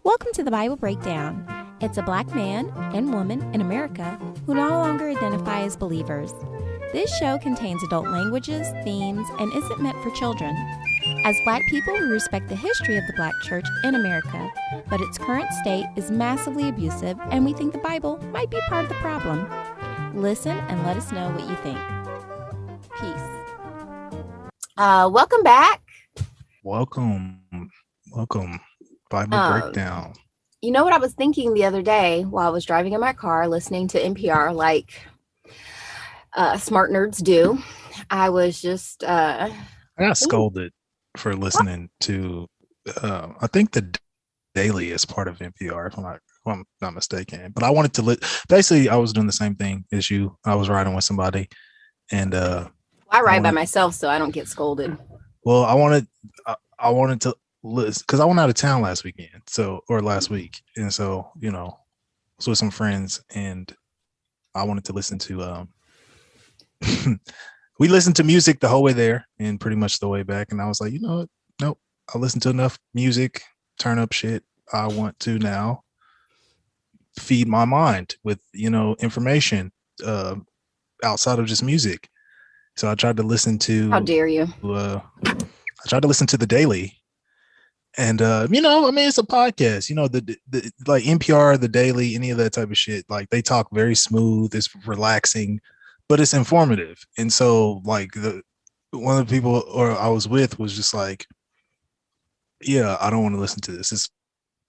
Welcome to the Bible Breakdown. It's a black man and woman in America who no longer identify as believers. This show contains adult languages, themes, and isn't meant for children. As black people, we respect the history of the black church in America, but its current state is massively abusive, and we think the Bible might be part of the problem. Listen and let us know what you think. Peace. Welcome back. Welcome. Bible Breakdown. You know what I was thinking the other day while I was driving in my car listening to NPR like smart nerds do? I was just... I got scolded for listening to, I think the Daily is part of NPR, if I'm not mistaken. But I wanted to, basically, I was doing the same thing as you. I was riding with somebody. And I ride by myself, so I don't get scolded. Well, I wanted to listen because I went out of town last week. And so, I was with some friends and I wanted to listen to, we listened to music the whole way there and pretty much the way back. And I was like, you know what? Nope. I listened to enough music, turn up shit. I want to now feed my mind with, information outside of just music. So I tried to listen to... How dare you? I tried to listen to the Daily. And, it's a podcast, the like NPR, the Daily, any of that type of shit. Like they talk very smooth. It's relaxing, but it's informative. And so like one of the people I was with was just like, yeah, I don't want to listen to this. It's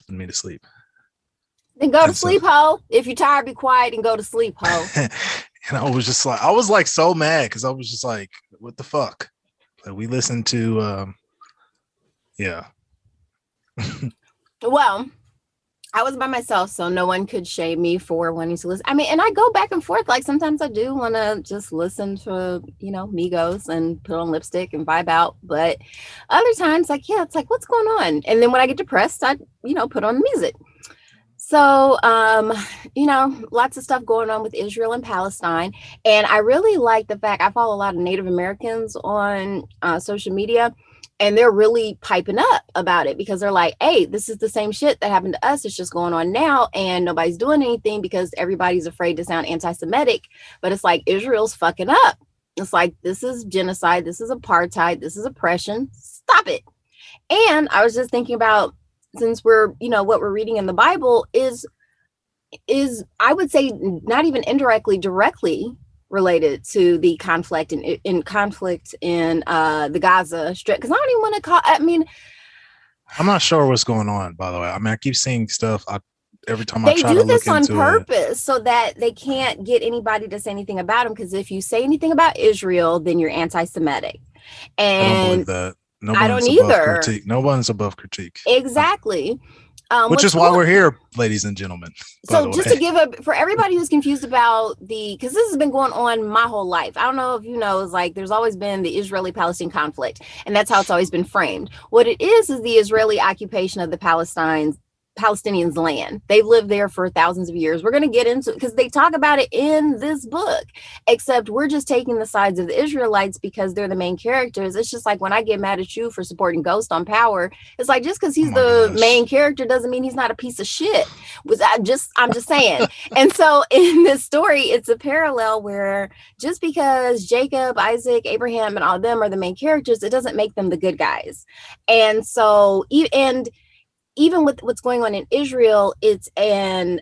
putting me to sleep. Then go to sleep, ho. If you're tired, be quiet and go to sleep, ho. And I was just like, I was like so mad because I was just like, what the fuck? Like we listened to, yeah. Well, I was by myself, so no one could shame me for wanting to listen. I mean, and I go back and forth. Like sometimes I do want to just listen to, Migos and put on lipstick and vibe out. But other times, it's like, what's going on? And then when I get depressed, I, put on music. So, lots of stuff going on with Israel and Palestine. And I really like the fact I follow a lot of Native Americans on social media. And they're really piping up about it because they're like, hey, this is the same shit that happened to us. It's just going on now. And nobody's doing anything because everybody's afraid to sound anti-Semitic. But it's like Israel's fucking up. It's like, this is genocide. This is apartheid. This is oppression. Stop it. And I was just thinking about, since we're, what we're reading in the Bible is I would say not even indirectly, directly related to the conflict in the Gaza Strip, because I don't even want to call. I'm not sure what's going on. By the way, I keep seeing stuff. Every time I try to look into it, they do this on purpose so that they can't get anybody to say anything about them. Because if you say anything about Israel, then you're anti-Semitic. And I don't believe that. I don't either. No one's above critique. Exactly. Which is why we're here, ladies and gentlemen. So just to give for everybody who's confused about because this has been going on my whole life. I don't know if you know, it's like there's always been the Israeli-Palestine conflict, and that's how it's always been framed. What it is the Israeli occupation of the Palestinians' land. They've lived there for thousands of years. We're going to get into it because they talk about it in this book, except we're just taking the sides of the Israelites because they're the main characters. It's just like when I get mad at you for supporting Ghost on Power, it's like just because he's main character doesn't mean he's not a piece of shit. I'm just saying. And so in this story, it's a parallel where just because Jacob, Isaac, Abraham, and all of them are the main characters, it doesn't make them the good guys. And so, even with what's going on in Israel, it's a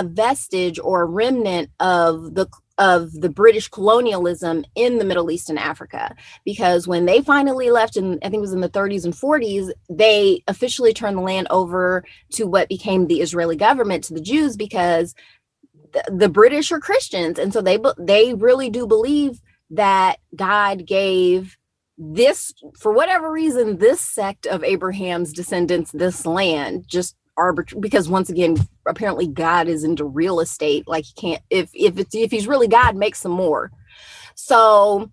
vestige or a remnant of the British colonialism in the Middle East and Africa. Because when they finally left, I think it was in the 30s and 40s, they officially turned the land over to what became the Israeli government, to the Jews, because the British are Christians. And so they really do believe that God gave this, for whatever reason, this sect of Abraham's descendants, this land, just arbitrary, because once again, apparently God is into real estate. Like he can't, if he's really God, make some more. So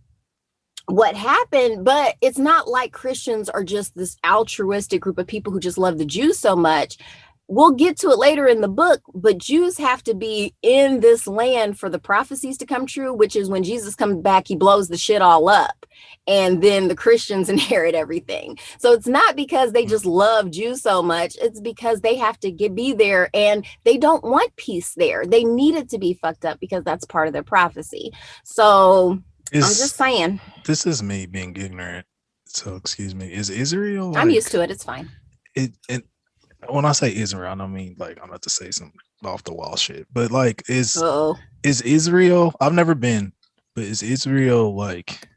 what happened, but it's not like Christians are just this altruistic group of people who just love the Jews so much. we'll get to it later in the book, but Jews have to be in this land for the prophecies to come true, which is when Jesus comes back, he blows the shit all up. And then the Christians inherit everything. So it's not because they just love Jews so much. It's because they have to be there, and they don't want peace there. They need it to be fucked up because that's part of their prophecy. So I'm just saying. This is me being ignorant. So excuse me. Is Israel I'm used to it. It's fine. When I say Israel, I don't mean like I'm about to say some off the wall shit, but like is Israel? I've never been, but is Israel like?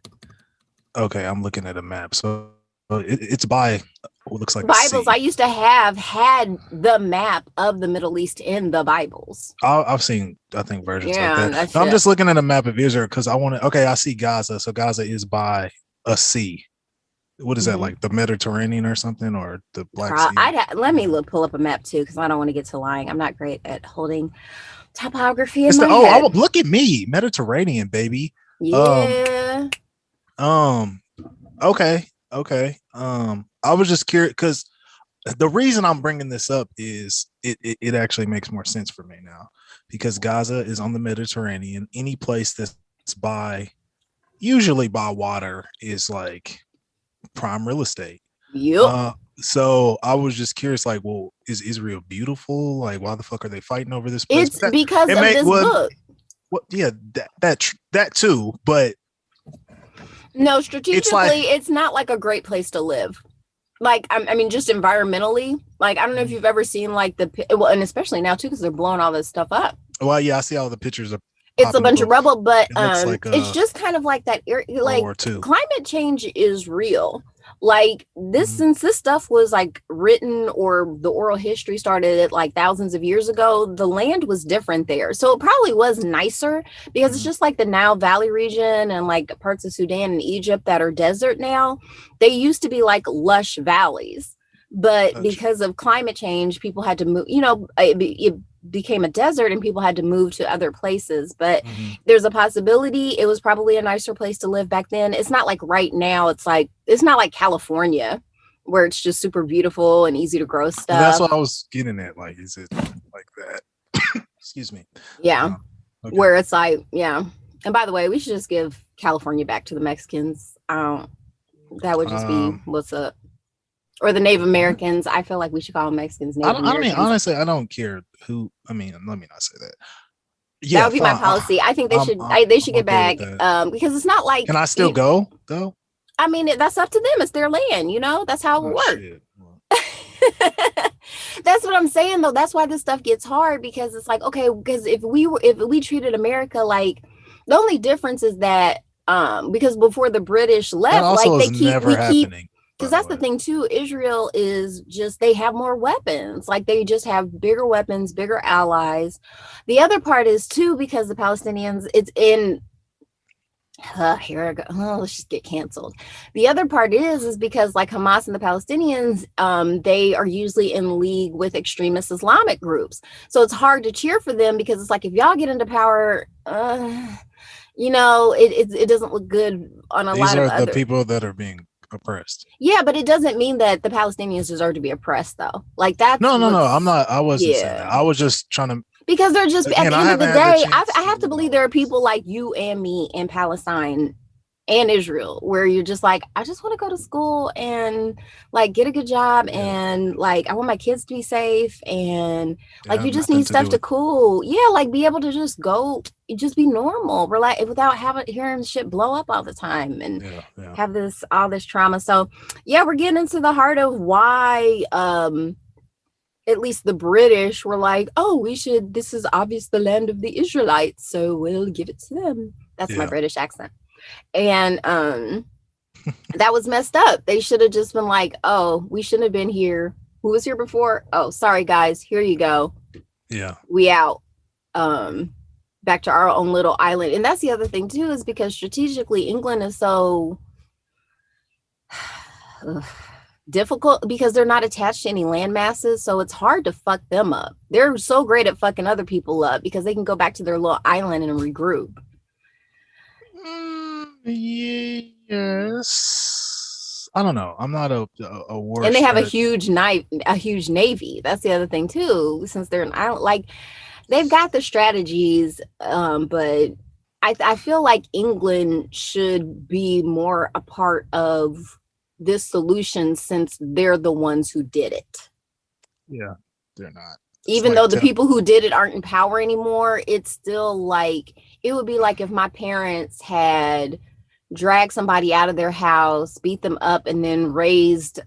Okay, I'm looking at a map. So it's by what looks like Bibles. I used to had the map of the Middle East in the Bibles. I've seen, I think, versions like that. I'm just looking at a map of Israel because I want to. Okay, I see Gaza. So Gaza is by a sea. What is that, like the Mediterranean or something, or the Black Sea? Let me pull up a map too, because I don't want to get to lying. I'm not great at holding topography in my head. Look at me, Mediterranean, baby. Yeah. Okay. I was just curious because the reason I'm bringing this up is it actually makes more sense for me now, because Gaza is on the Mediterranean. Any place that's usually by water is like prime real estate. Yep. So I was just curious, like, well, is Israel beautiful? Like, why the fuck are they fighting over this place? It's because of this book. Well, yeah, that too, but no, strategically, it's not like a great place to live. Like, I mean, just environmentally, like, I don't know if you've ever seen like and especially now too, because they're blowing all this stuff up. Well, yeah, I see all the pictures of. It's a bunch of rubble, but it's just kind of like that. Like, climate change is real. Like this, since this stuff was like written, or the oral history started at like thousands of years ago, the land was different there. So it probably was nicer, because it's just like the Nile Valley region and like parts of Sudan and Egypt that are desert now. They used to be like lush valleys, but because of climate change, people had to move, it became a desert and people had to move to other places. But there's a possibility it was probably a nicer place to live back then. It's not like right now. It's not like California, where it's just super beautiful and easy to grow stuff. Well, that's what I was getting at. Like, is it like that? Excuse me. Yeah. Okay. Where it's like, yeah. And by the way, we should just give California back to the Mexicans. That would just be what's up. Or the Native Americans. I feel like we should call them Mexicans. I mean, honestly, I don't care who. I mean, let me not say that. Yeah, that would be my policy. I think they should. They should get back, because it's not like. Can I still go though? I mean, that's up to them. It's their land. That's how it works. That's what I'm saying, though. That's why this stuff gets hard, because it's like, okay, because if we treated America like, the only difference is that because before the British left, like we keep. Because that's the thing too. Israel is just, they have more weapons. Like, they just have bigger weapons, bigger allies. The other part is too, because the Palestinians, it's in, here I go. Oh, let's just get canceled. The other part is because like Hamas and the Palestinians, they are usually in league with extremist Islamic groups. So it's hard to cheer for them, because it's like, if y'all get into power, it doesn't look good on a lot of These are the people that are being oppressed. Yeah, but it doesn't mean that the Palestinians deserve to be oppressed, though. Like, that's no. I'm not. I wasn't saying that. I was just trying to, because they're just, at the end of the day, I have to believe there are people like you and me in Palestine and Israel, where you're just like, I just want to go to school and like get a good job, and like I want my kids to be safe, and like you just need stuff to cool. Yeah, like be able to just go, just be normal, relax, without hearing shit blow up all the time, and have all this trauma. So yeah, we're getting into the heart of why at least the British were like, oh, this is obvious the land of the Israelites, so we'll give it to them. That's my British accent. And that was messed up. They should have just been like, oh, we shouldn't have been here. Who was here before? Oh, sorry guys, here you go. Yeah, we out. Back to our own little island. And that's the other thing too, is because strategically England is so difficult, because they're not attached to any land masses, so it's hard to fuck them up. They're so great at fucking other people up, because they can go back to their little island and regroup. Yes, I don't know. I'm not a war And they have strategist. a huge navy. That's the other thing too. Since they're, I don't like, they've got the strategies, but I feel like England should be more a part of this solution since they're the ones who did it. Yeah, they're not. It's Even like though the people who did it aren't in power anymore, it's still like, it would be like if my parents had dragged somebody out of their house, beat them up, and then raised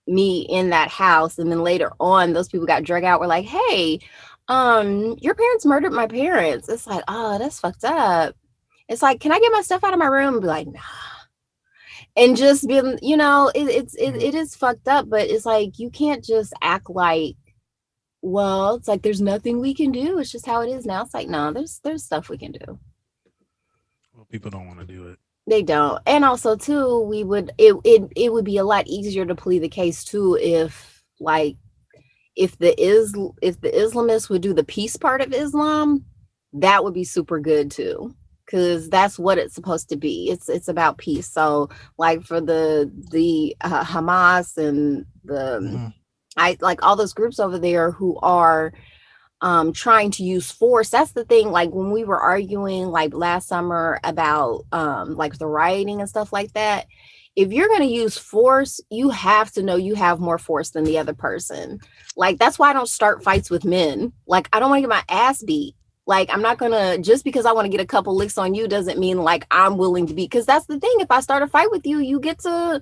me in that house. And then later on, those people got dragged out, were like, hey, your parents murdered my parents. It's like, oh, that's fucked up. It's like, can I get my stuff out of my room? And be like, nah. And just be, it is fucked up, but it's like, you can't just act like, well, it's like there's nothing we can do. It's just how it is now. It's like, no, there's stuff we can do. well, people don't want to do it. They don't. And also too, it would be a lot easier to plead the case too if the Islamists would do the peace part of Islam, that would be super good too. Because that's what it's supposed to be. It's about peace. So like for the Hamas and the I like all those groups over there who are trying to use force. That's the thing. Like when we were arguing like last summer about like the rioting and stuff like that, if you're going to use force, you have to know you have more force than the other person. Like that's why I don't start fights with men. Like I don't want to get my ass beat. Like I'm not going to, just because I want to get a couple licks on you doesn't mean like I'm willing to be, because that's the thing. If I start a fight with you, you get to,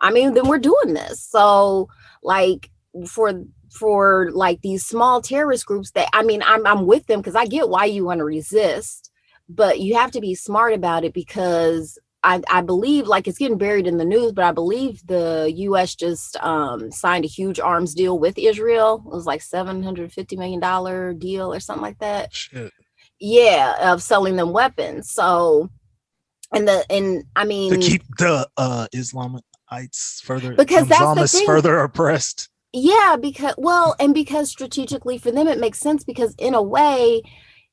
I mean, then we're doing this. So like for like these small terrorist groups that, I mean, I'm with them because I get why you want to resist, but you have to be smart about it because I believe, like, it's getting buried in the news, but I believe the US just signed a huge arms deal with Israel. It was like $750 million deal or something like that. Shit. Yeah, of selling them weapons. So and I mean, To keep the Islamites further, because that's the Islamists thing. further oppressed. Yeah, because strategically for them it makes sense, because in a way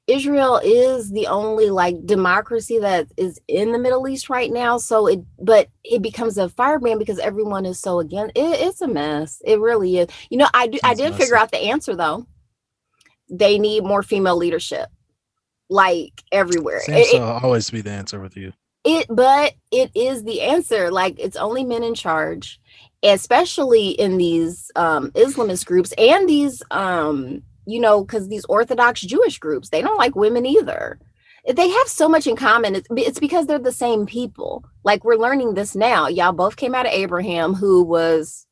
Israel is the only like democracy that is in the Middle East right now. So but it becomes a firebrand because everyone is so against it. It's a mess. It really is. I did figure out the answer though. They need more female leadership, like everywhere. Seems to always be the answer with you. But it is the answer. Like it's only men in charge, especially in these Islamist groups and these because these Orthodox Jewish groups, they don't like women either. They have so much in common. It's because they're the same people. Like we're learning this now. Y'all both came out of Abraham, who was,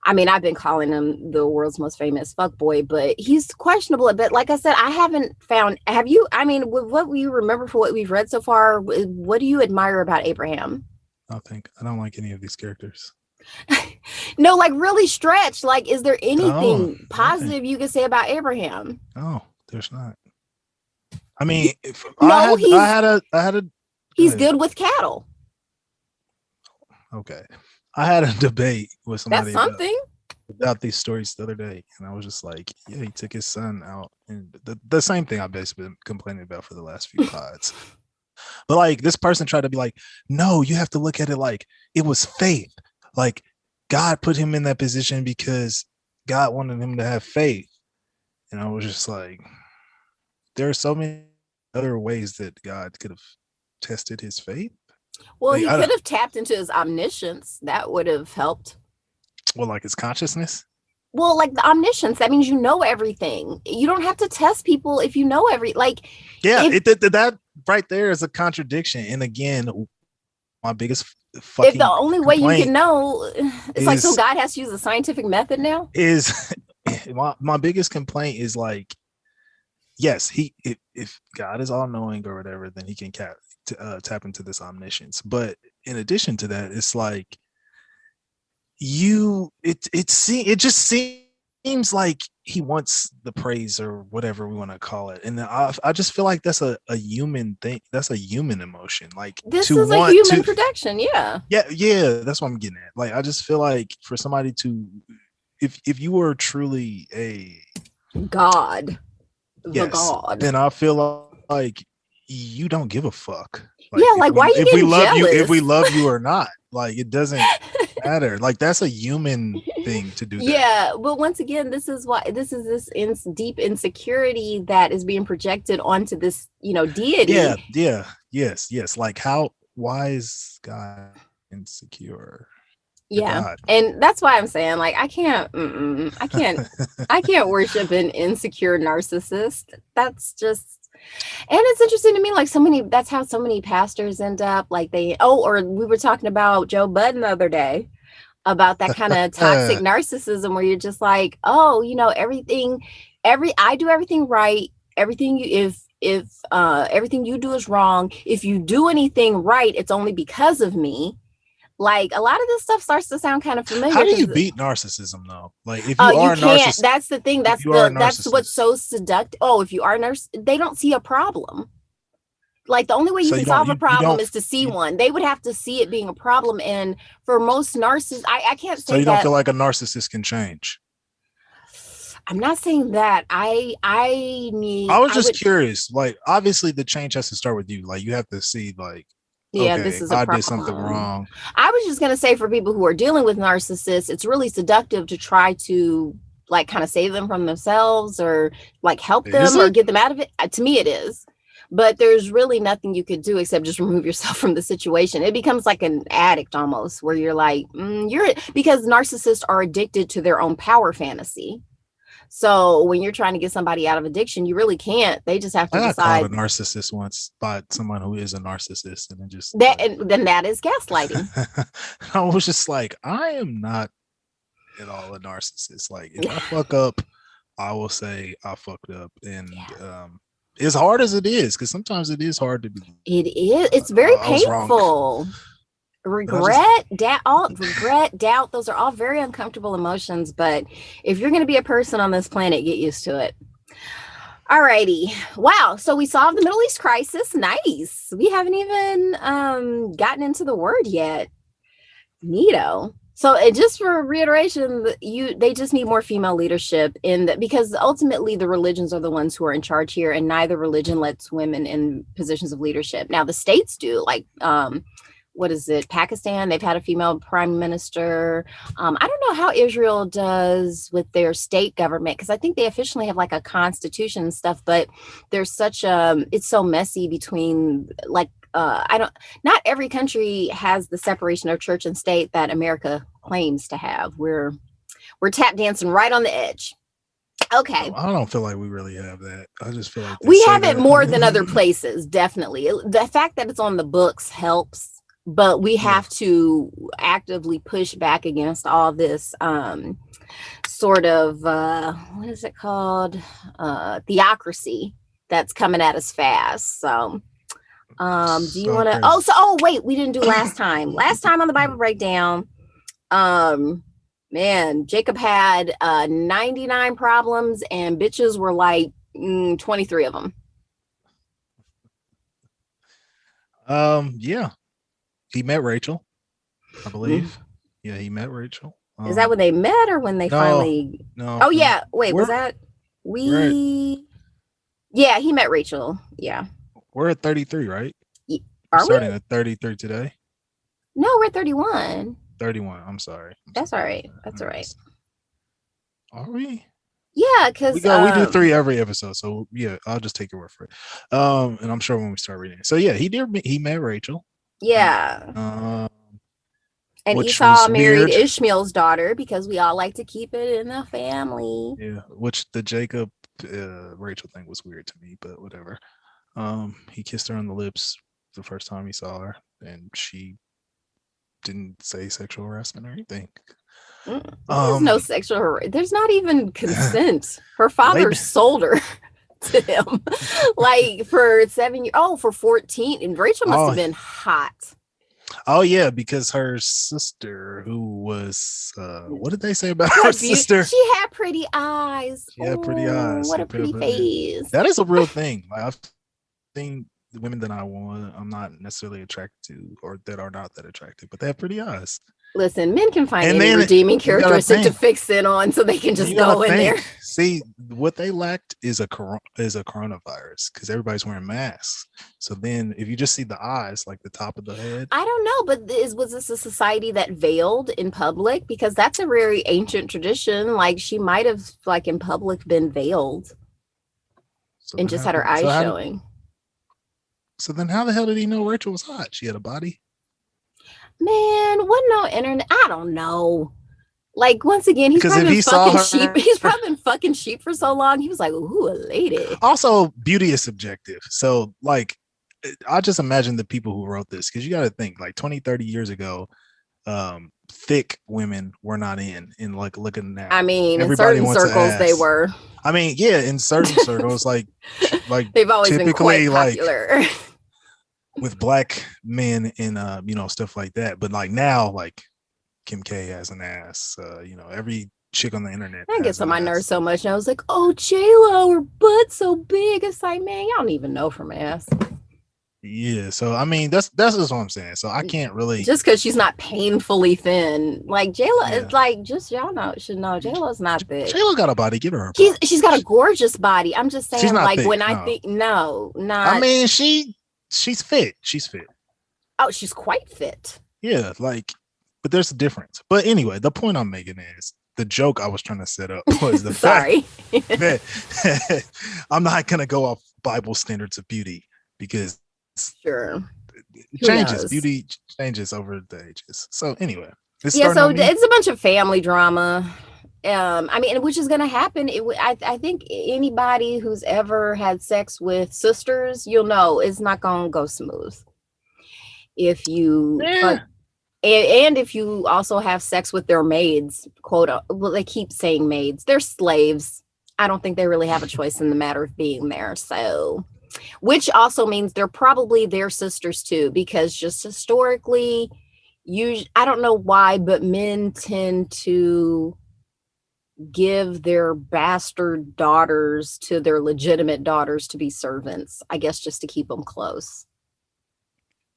I mean, I've been calling him the world's most famous fuckboy, but he's questionable a bit. Like I said, I haven't found, have you, I mean, what you remember for what we've read so far, what do you admire about Abraham? I don't like any of these characters. No, like really stretched. Like, is there anything positive you can say about Abraham? No, there's not. I mean, he's good with cattle. Okay. I had a debate with somebody about these stories the other day, and I was just like, yeah, he took his son out, and the same thing I've basically been complaining about for the last few pods. But like this person tried to be like, no, you have to look at it like it was faith. Like God put him in that position because God wanted him to have faith. And I was just like, there are so many other ways that God could have tested his faith. Well, like, he could have tapped into his omniscience. That would have helped. Well, like his consciousness? Well, like the omniscience, that means you know everything. You don't have to test people if you know that right there is a contradiction. And again, my biggest fucking if the only way you can know, it's like, so God has to use a scientific method now? Is my biggest complaint is like, yes, if God is all knowing or whatever, then he can tap into this omniscience. But in addition to that, it's like it just seems like he wants the praise or whatever we want to call it. And I just feel like that's a human thing. That's a human emotion. Like this is a human production. Yeah. That's what I'm getting at. Like, I just feel like for somebody to, if you were truly a God, God, then I feel like you don't give a fuck. Like, why are you getting jealous? If we love you or not, like it doesn't. matter. Like that's a human thing to do that. Yeah, but once again, this is why this is this deep insecurity that is being projected onto this, deity. Yes. Like how? Why is God insecure? You're Yeah, God. and that's why I'm saying, like, I can't worship an insecure narcissist. That's just, and it's interesting to me, like, so many, that's how so many pastors end up, like, or we were talking about Joe Budden the other day about that kind of toxic narcissism where you're just like, oh, I do everything right. Everything if everything you do is wrong. If you do anything right, it's only because of me. Like, a lot of this stuff starts to sound kind of familiar How do you because beat narcissism though? Like if you you are a can't. narcissist, That's the thing. if you are a That's what's narcissist, so seductive. Oh, if you are a nurse, they don't see a problem. Like, the only way you so can solve a you problem don't is to see you, one. They would have to see it being a problem. And for most narcissists, I can't so say you don't that. feel like a narcissist can change. I'm not saying that. I was I just would, curious. Like obviously the change has to start with you. Like you have to see like, yeah, this okay, is a I did something problem. wrong. I was just going to say, for people who are dealing with narcissists, it's really seductive to try to, like, kind of save them from themselves, or like help Is them or it? get them out of it. To me, it is. But there's really nothing you could do except just remove yourself from the situation. It becomes like an addict almost, where you're like, because narcissists are addicted to their own power fantasy. So when you're trying to get somebody out of addiction, you really can't. They just have I to got called a decide narcissist once by someone who is a narcissist, and it just that, and then that is gaslighting. I was just like, I am not at all a narcissist. Like if I fuck up, I will say I fucked up, and as hard as it is, because sometimes it is hard to be. It is. It's very I was wrong, painful. but I just Regret, doubt, those are all very uncomfortable emotions. But if you're going to be a person on this planet, get used to it. All righty. Wow. So we solved the Middle East crisis. Nice. We haven't even gotten into the word yet. Neato. So just for reiteration, they just need more female leadership because ultimately the religions are the ones who are in charge here, and neither religion lets women in positions of leadership. Now the states do, like what is it? Pakistan, they've had a female prime minister. I don't know how Israel does with their state government, because I think they officially have like a constitution and stuff, but there's it's so messy between, like, not every country has the separation of church and state that America claims to have. We're tap dancing right on the edge. Okay. I don't feel like we really have that. I just feel like we have it more than other places. Definitely. The fact that it's on the books helps, but we have to actively push back against all this sort of what is it called? Theocracy that's coming at us fast. So do you want to wait, we didn't do last time on the Bible breakdown. Man, Jacob had 99 problems and bitches were like 23 of them. Yeah, he met Rachel, I believe. Yeah, he met Rachel. Is that when they met or when they finally? No. Oh yeah. Wait, was that Yeah, he met Rachel. Yeah. We're at 33, right? Are we starting at 33 today? No, we're 31. 31. I'm sorry. That's all right. That's all right. Are we? Yeah, because we do 3 every episode, so yeah, I'll just take your word for it. And I'm sure when we start reading it. So yeah, he met Rachel. Yeah. And Esau married Ishmael's daughter, because we all like to keep it in the family. Yeah, which the Jacob Rachel thing was weird to me, but whatever. He kissed her on the lips the first time he saw her, and she didn't say sexual harassment or anything. There's no sexual. There's not even consent. Her father sold her to him, like for 7 years. Oh, for 14, and Rachel must have been hot. Oh yeah, because her sister, who was what did they say about her sister? She had pretty eyes. She had pretty eyes. What a pretty face. That is a real thing. Like, I've seen the women that I'm not necessarily attracted to, or that are not that attractive, but they have pretty eyes. Listen, men can find And any then redeeming you gotta characteristic to think. fix it on, so they can just You gotta go in there. think. See, what they lacked is a coronavirus because everybody's wearing masks. So then, if you just see the eyes, like the top of the head, I don't know, but was this a society that veiled in public? Because that's a very ancient tradition. Like she might have, like in public, been veiled so and then just how? had her So eyes how? showing. So then, how the hell did he know Rachel was hot? She had a body. Man, what no internet? I don't know. Like once again, he's Because if probably been he saw fucking her, sheep. He's probably been fucking sheep for so long. He was like, "Ooh, a lady." also beauty is subjective. So like, I just imagine the people who wrote this because you got to think like 20, 30 years ago, thick women were not in like looking I now. mean, in Everybody certain wants an circles, they ass. were. I mean, yeah, in certain circles, like They've always been quite typically like popular. with black men and stuff like that. But like now, like Kim K has an ass. Every chick on the internet That gets has on an my nerves ass. so much. And I was like, "Oh, J-Lo, her butt's so big." It's like, man, y'all don't even know from ass. Yeah, so I mean that's just what I'm saying. So I can't really Just because she's not painfully thin, like J-Lo yeah. is like, just y'all know should know J-Lo's not thick. Shayla got a body, give her a She's got a gorgeous body. I'm just She's saying, not like thick. when I No. think no, I not mean she's fit. She's fit. oh, she's quite fit. Yeah, like but there's a difference. But anyway, the point I'm making is the joke I was trying to set up was the fact Sorry. that I'm not gonna go off Bible standards of beauty because Sure. it Who changes. knows? Beauty changes over the ages. So anyway, it's Yeah, starting so on me. it's a bunch of family drama. I mean, which is going to happen. I think anybody who's ever had sex with sisters, you'll know it's not going to go smooth. If you fuck, Yeah. and if you also have sex with their maids, quote, well, they keep saying maids, they're slaves. I don't think they really have a choice in the matter of being there. So, which also means they're probably their sisters too, because just historically, I don't know why, but men tend to give their bastard daughters to their legitimate daughters to be servants, I guess, just to keep them close.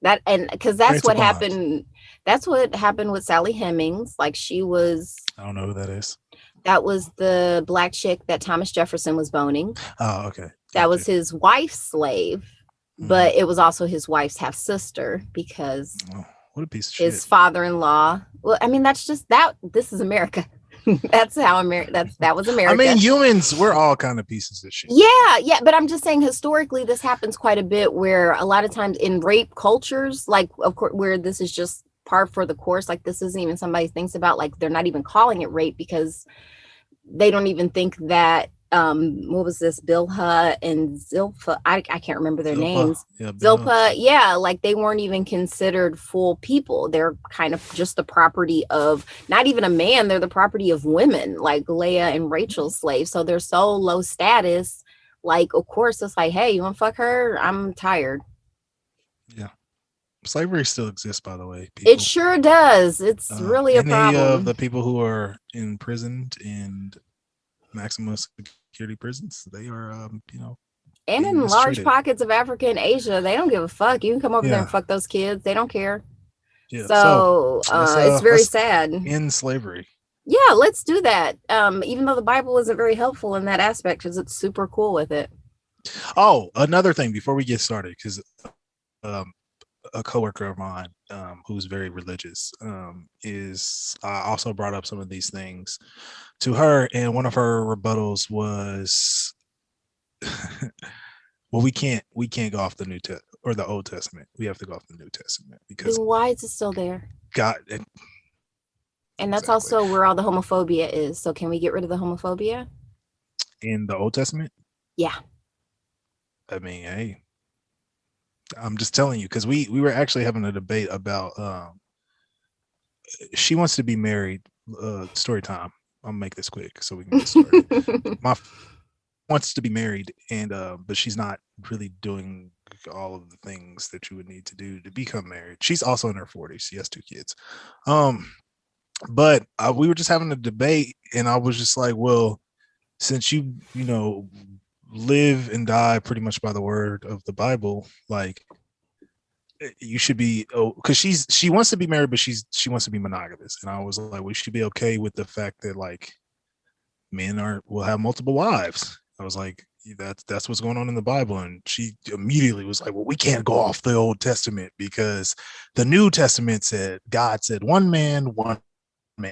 That and because Creates a bond. that's what happened with Sally Hemings. Like she was, I don't know who that is. that was the black chick that Thomas Jefferson was boning. Oh, okay. That was his wife's slave, but it was also his wife's half sister because what a piece of his shit. father-in-law. Well, I mean, that's just that. This is America. That's how America. That was America. I mean, humans, we're all kind of pieces of shit. Yeah, but I'm just saying historically, this happens quite a bit. Where a lot of times in rape cultures, like of course, where this is just par for the course. Like this isn't even somebody thinks about. Like they're not even calling it rape because they don't even think that what was this, Bilha and Zilpha, I can't remember their names. Zilpha, yeah, like they weren't even considered full people. They're kind of just the property of not even a man, they're the property of women, like Leah and Rachel's slaves. So they're so low status, like of course it's like, hey, you want to fuck her? I'm tired. Yeah, slavery still exists, by the way. People. It sure does. It's really a problem. Any of the people who are imprisoned in maximum security prisons, they are, and in large pockets of Africa and Asia, they don't give a fuck. You can come over there and fuck those kids. They don't care. Yeah. So it's very sad. In slavery. Yeah, let's do that. Even though the Bible isn't very helpful in that aspect, because it's super cool with it. Oh, another thing before we get started, because a coworker of mine who's very religious is also brought up some of these things to her, and one of her rebuttals was, well, we can't go off the New Testament or the Old Testament. We have to go off the New Testament because then why is it still there? God. And that's also where all the homophobia is. So can we get rid of the homophobia in the Old Testament? Yeah. I mean, hey, I'm just telling you, because we were actually having a debate about she wants to be married. Story time. I'll make this quick so we can get started. My wants to be married, and but she's not really doing all of the things that you would need to do to become married. She's also in her 40s. She has 2 kids. But we were just having a debate, and I was just like, well, since you live and die pretty much by the word of the Bible, like, you should be, because she wants to be married, but she wants to be monogamous. And I was like, we should be okay with the fact that like men will have multiple wives. I was like, that's what's going on in the Bible. And she immediately was like, well, we can't go off the Old Testament because the New Testament said God said one man, one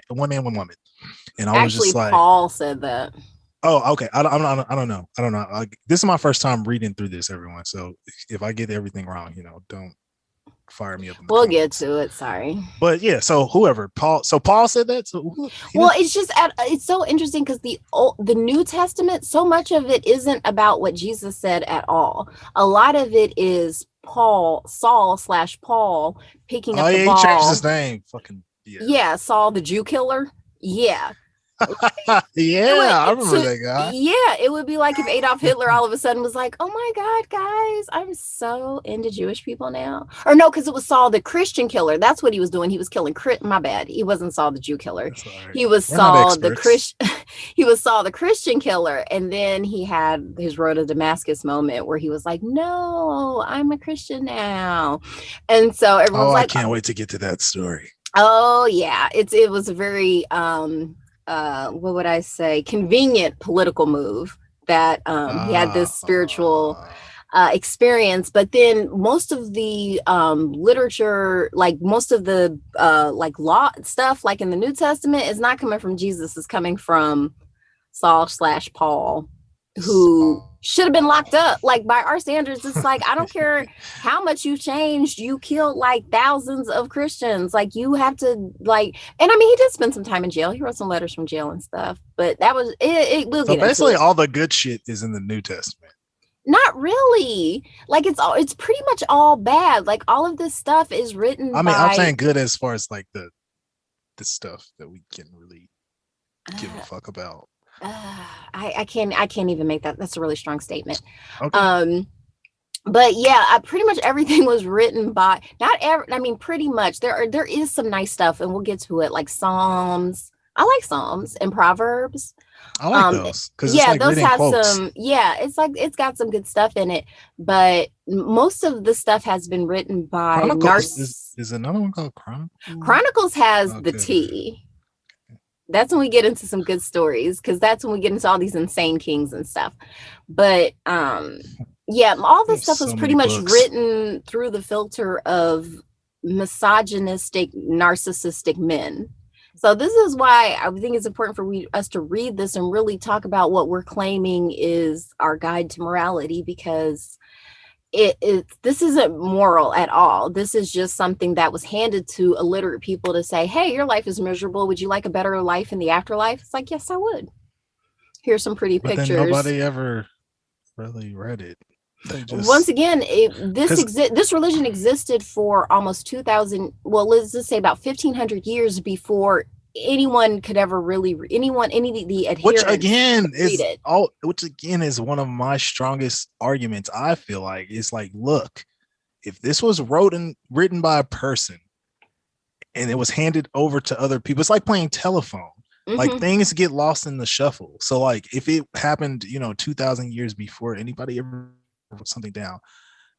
one woman. And I was Actually, just like, Paul said that. oh, okay. I don't know. Like, this is my first time reading through this, everyone. So if I get everything wrong, don't fire me up in the We'll comments. get to it. Sorry. But yeah, so whoever Paul said that. So well, it's just it's so interesting because the New Testament, so much of it isn't about what Jesus said at all. A lot of it is Saul/Paul picking up the he ball. changed his name. Fucking yeah, Saul the Jew killer. Yeah. Yeah, I remember that guy. Yeah, it would be like if Adolf Hitler all of a sudden was like, oh my God, guys, I'm so into Jewish people now. Or no, because it was Saul the Christian killer. That's what he was doing. He was killing my bad. He wasn't Saul the Jew killer. Right. He was Saul the Christian. He was Saul the Christian killer. And then he had his road to Damascus moment where he was like, no, I'm a Christian now. And so everyone's like, I can't wait to get to that story. Oh yeah. It was a very what would I say, convenient political move that he had this spiritual experience. But then most of the literature, like most of the like law stuff, like in the New Testament, is not coming from Jesus. It's coming from Saul/Paul, who should have been locked up. Like by our standards, it's like, I don't care how much you've changed, you killed like thousands of Christians. Like you have to like, and I mean, he did spend some time in jail. He wrote some letters from jail and stuff, but that was it. We'll get basically into it. All the good shit is in the New Testament. Not really. Like it's pretty much all bad. Like all of this stuff is written. I mean, I'm saying good as far as like the stuff that we can really give a fuck about. I can't even make that. That's a really strong statement. Okay. But yeah, pretty much everything was written by pretty much there is some nice stuff, and we'll get to it, like Psalms. I like Psalms and Proverbs. I like those because those have some. Yeah, it's like it's got some good stuff in it, but most of the stuff has been written by Chronicles. Is another one called Chronicles? Chronicles has the T. That's when we get into some good stories, because that's when we get into all these insane kings and stuff. But yeah, all this stuff was pretty much written through the filter of misogynistic, narcissistic men. So this is why I think it's important for us to read this and really talk about what we're claiming is our guide to morality, because this isn't moral at all. This is just something that was handed to illiterate people to say, hey, your life is miserable. Would you like a better life in the afterlife? It's like, yes, I would. Here's some pretty pictures. Then nobody ever really read it. Once again, this religion existed for almost 2,000. Well, let's just say about 1,500 years before anyone could ever really any of the adherents, which again is one of my strongest arguments. I feel like it's like, look, if this was written by a person and it was handed over to other people, it's like playing telephone. Mm-hmm. Like things get lost in the shuffle. So like if it happened 2,000 years before anybody ever wrote something down,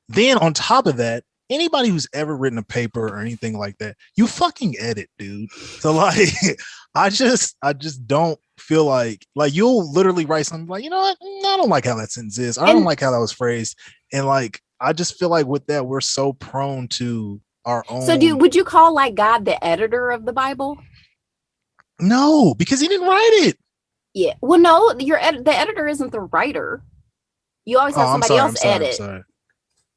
then on top of that, anybody who's ever written a paper or anything like that, you fucking edit, dude. So like, I just don't feel like you'll literally write something like, you know what? I don't like how that sentence is. I don't like how that was phrased. And like, I just feel like with that, we're so prone to our own. So would you call like God the editor of the Bible? No, because he didn't write it. Yeah. Well, no, the editor isn't the writer. You always have somebody else edit.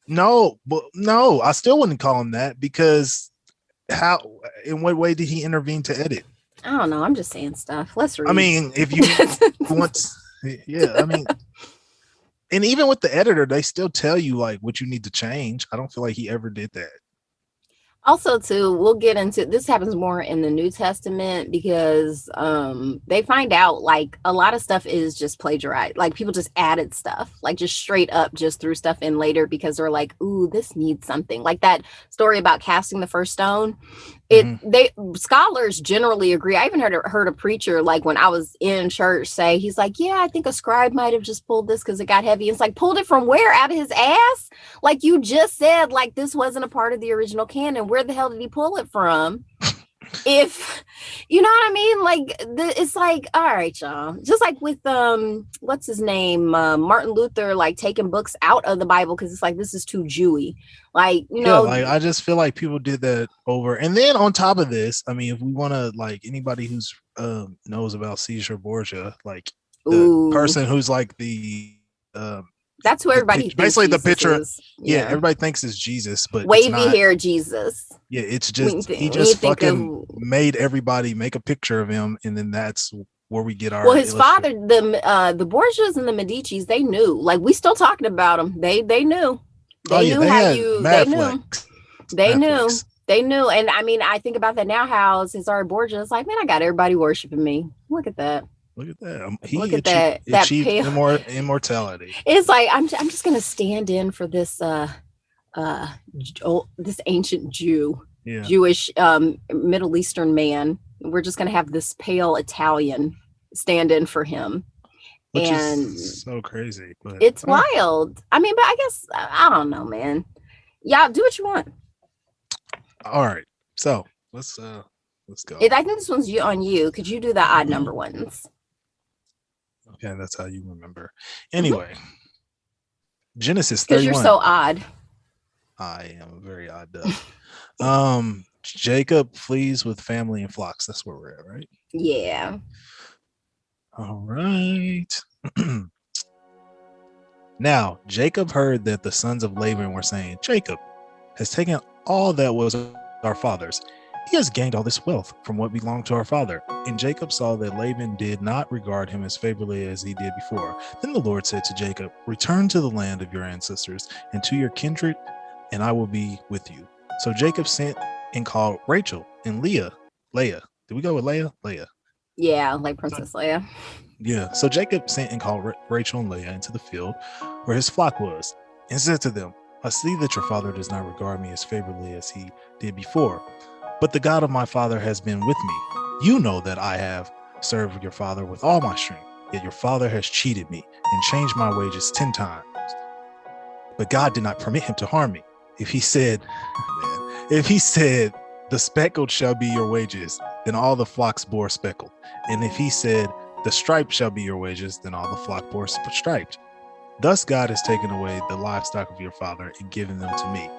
No, but no, I still wouldn't call him that, because in what way did he intervene to edit? I don't know. I'm just saying stuff. Let's read. I mean, if you want, yeah, I mean, and even with the editor, they still tell you like what you need to change. I don't feel like he ever did that. Also, too, we'll get into this. Happens more in the New Testament, because they find out like a lot of stuff is just plagiarized. Like people just added stuff, like just straight up just threw stuff in later because they're like, ooh, this needs something. Like that story about casting the first stone. They scholars generally agree. I even heard a preacher, like when I was in church, say, he's like, yeah, I think a scribe might have just pulled this because it got heavy. It's like, pulled it from where? Out of his ass? Like, you just said, like, this wasn't a part of the original canon. Where the hell did he pull it from? If you know what I mean, like it's like, all right, y'all, just like with what's his name, Martin Luther, like taking books out of the Bible because it's like, this is too Jewy, like, you know. Like I just feel like people did that over. And then on top of this, I mean, if we want to, like, anybody who's knows about Caesar Borgia, like the person who's like the that's who everybody basically the picture. Yeah, everybody thinks it's Jesus, but wavy hair Jesus. Yeah, it's just he just fucking made everybody make a picture of him, and then that's where we get our. Well, his father, the Borgias and the Medicis, they knew. Like, we still talking about them. They knew. They knew how you. They knew. They knew. They knew. And I mean, I think about that now. How Cesare Borgia is like, man, I got everybody worshiping me. Look at that. Look at that. Look at that. That achieved immortality. It's like, I'm just gonna stand in for this this ancient Jew, Jewish Middle Eastern man. We're just gonna have this pale Italian stand in for him. Which is so crazy, but it's wild. I mean, but I guess I don't know, man. Y'all do what you want. All right, so let's go. I think this one's on you. Could you do the odd number ones? Okay, that's how you remember. Anyway, Genesis 31. Because you're so odd. I am a very odd duck. Jacob flees with family and flocks. That's where we're at, right? Yeah. All right. Now, Jacob heard that the sons of Laban were saying, Jacob has taken all that was our father's. He has gained all this wealth from what belonged to our father. And Jacob saw that Laban did not regard him as favorably as he did before. Then the Lord said to Jacob, return to the land of your ancestors and to your kindred, and I will be with you. So Jacob sent and called Rachel and Leah. Did we go with Leah? Yeah, like Princess Leia. Yeah. So Jacob sent and called Rachel and Leah into the field where his flock was, and said to them, I see that your father does not regard me as favorably as he did before, but the God of my father has been with me. You know that I have served your father with all my strength, yet your father has cheated me and changed my wages 10 times. But God did not permit him to harm me. If he said, the speckled shall be your wages, then all the flocks bore speckled. And if he said, the striped shall be your wages, then all the flock bore striped. Thus God has taken away the livestock of your father and given them to me.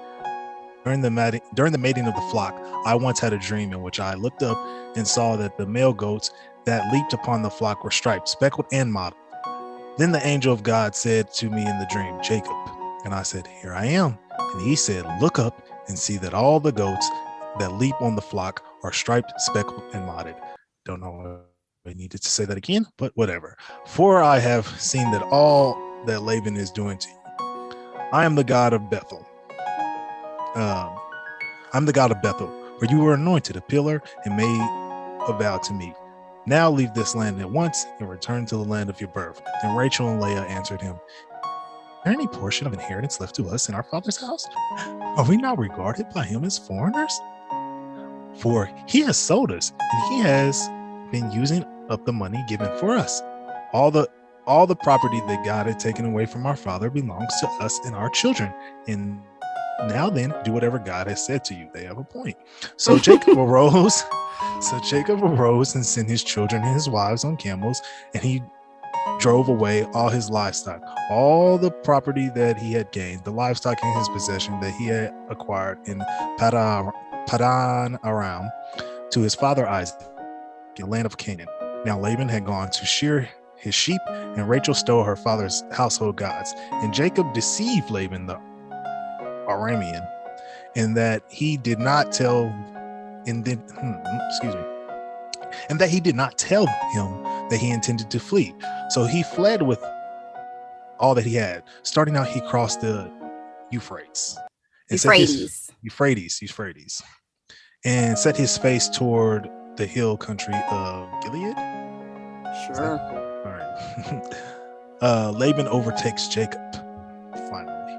During the mating of the flock, I once had a dream in which I looked up and saw that the male goats that leaped upon the flock were striped, speckled, and mottled. Then the angel of God said to me in the dream, Jacob. And I said, here I am. And he said, look up and see that all the goats that leap on the flock are striped, speckled, and mottled. Don't know if I needed to say that again, but whatever. For I have seen that all that Laban is doing to you. I am the God of Bethel. I'm the God of Bethel, where you were anointed a pillar and made a vow to me. Now leave this land at once and return to the land of your birth. Then Rachel and Leah answered him, is there any portion of inheritance left to us in our father's house? Are we not regarded by him as foreigners? For he has sold us, and he has been using up the money given for us. All the property that God had taken away from our father belongs to us and our children. And now then, do whatever God has said to you. They have a point. So Jacob arose. And sent his children and his wives on camels, and he drove away all his livestock, all the property that he had gained, the livestock in his possession that he had acquired in Padan Aram, to his father Isaac, in the land of Canaan. Now Laban had gone to shear his sheep, and Rachel stole her father's household gods. And Jacob deceived Laban the Aramean, in that he did not tell and that he did not tell him that he intended to flee. So he fled with all that he had. Starting out, he crossed the Euphrates. Euphrates. And set his face toward the hill country of Gilead. Sure. All right. Laban overtakes Jacob. Finally.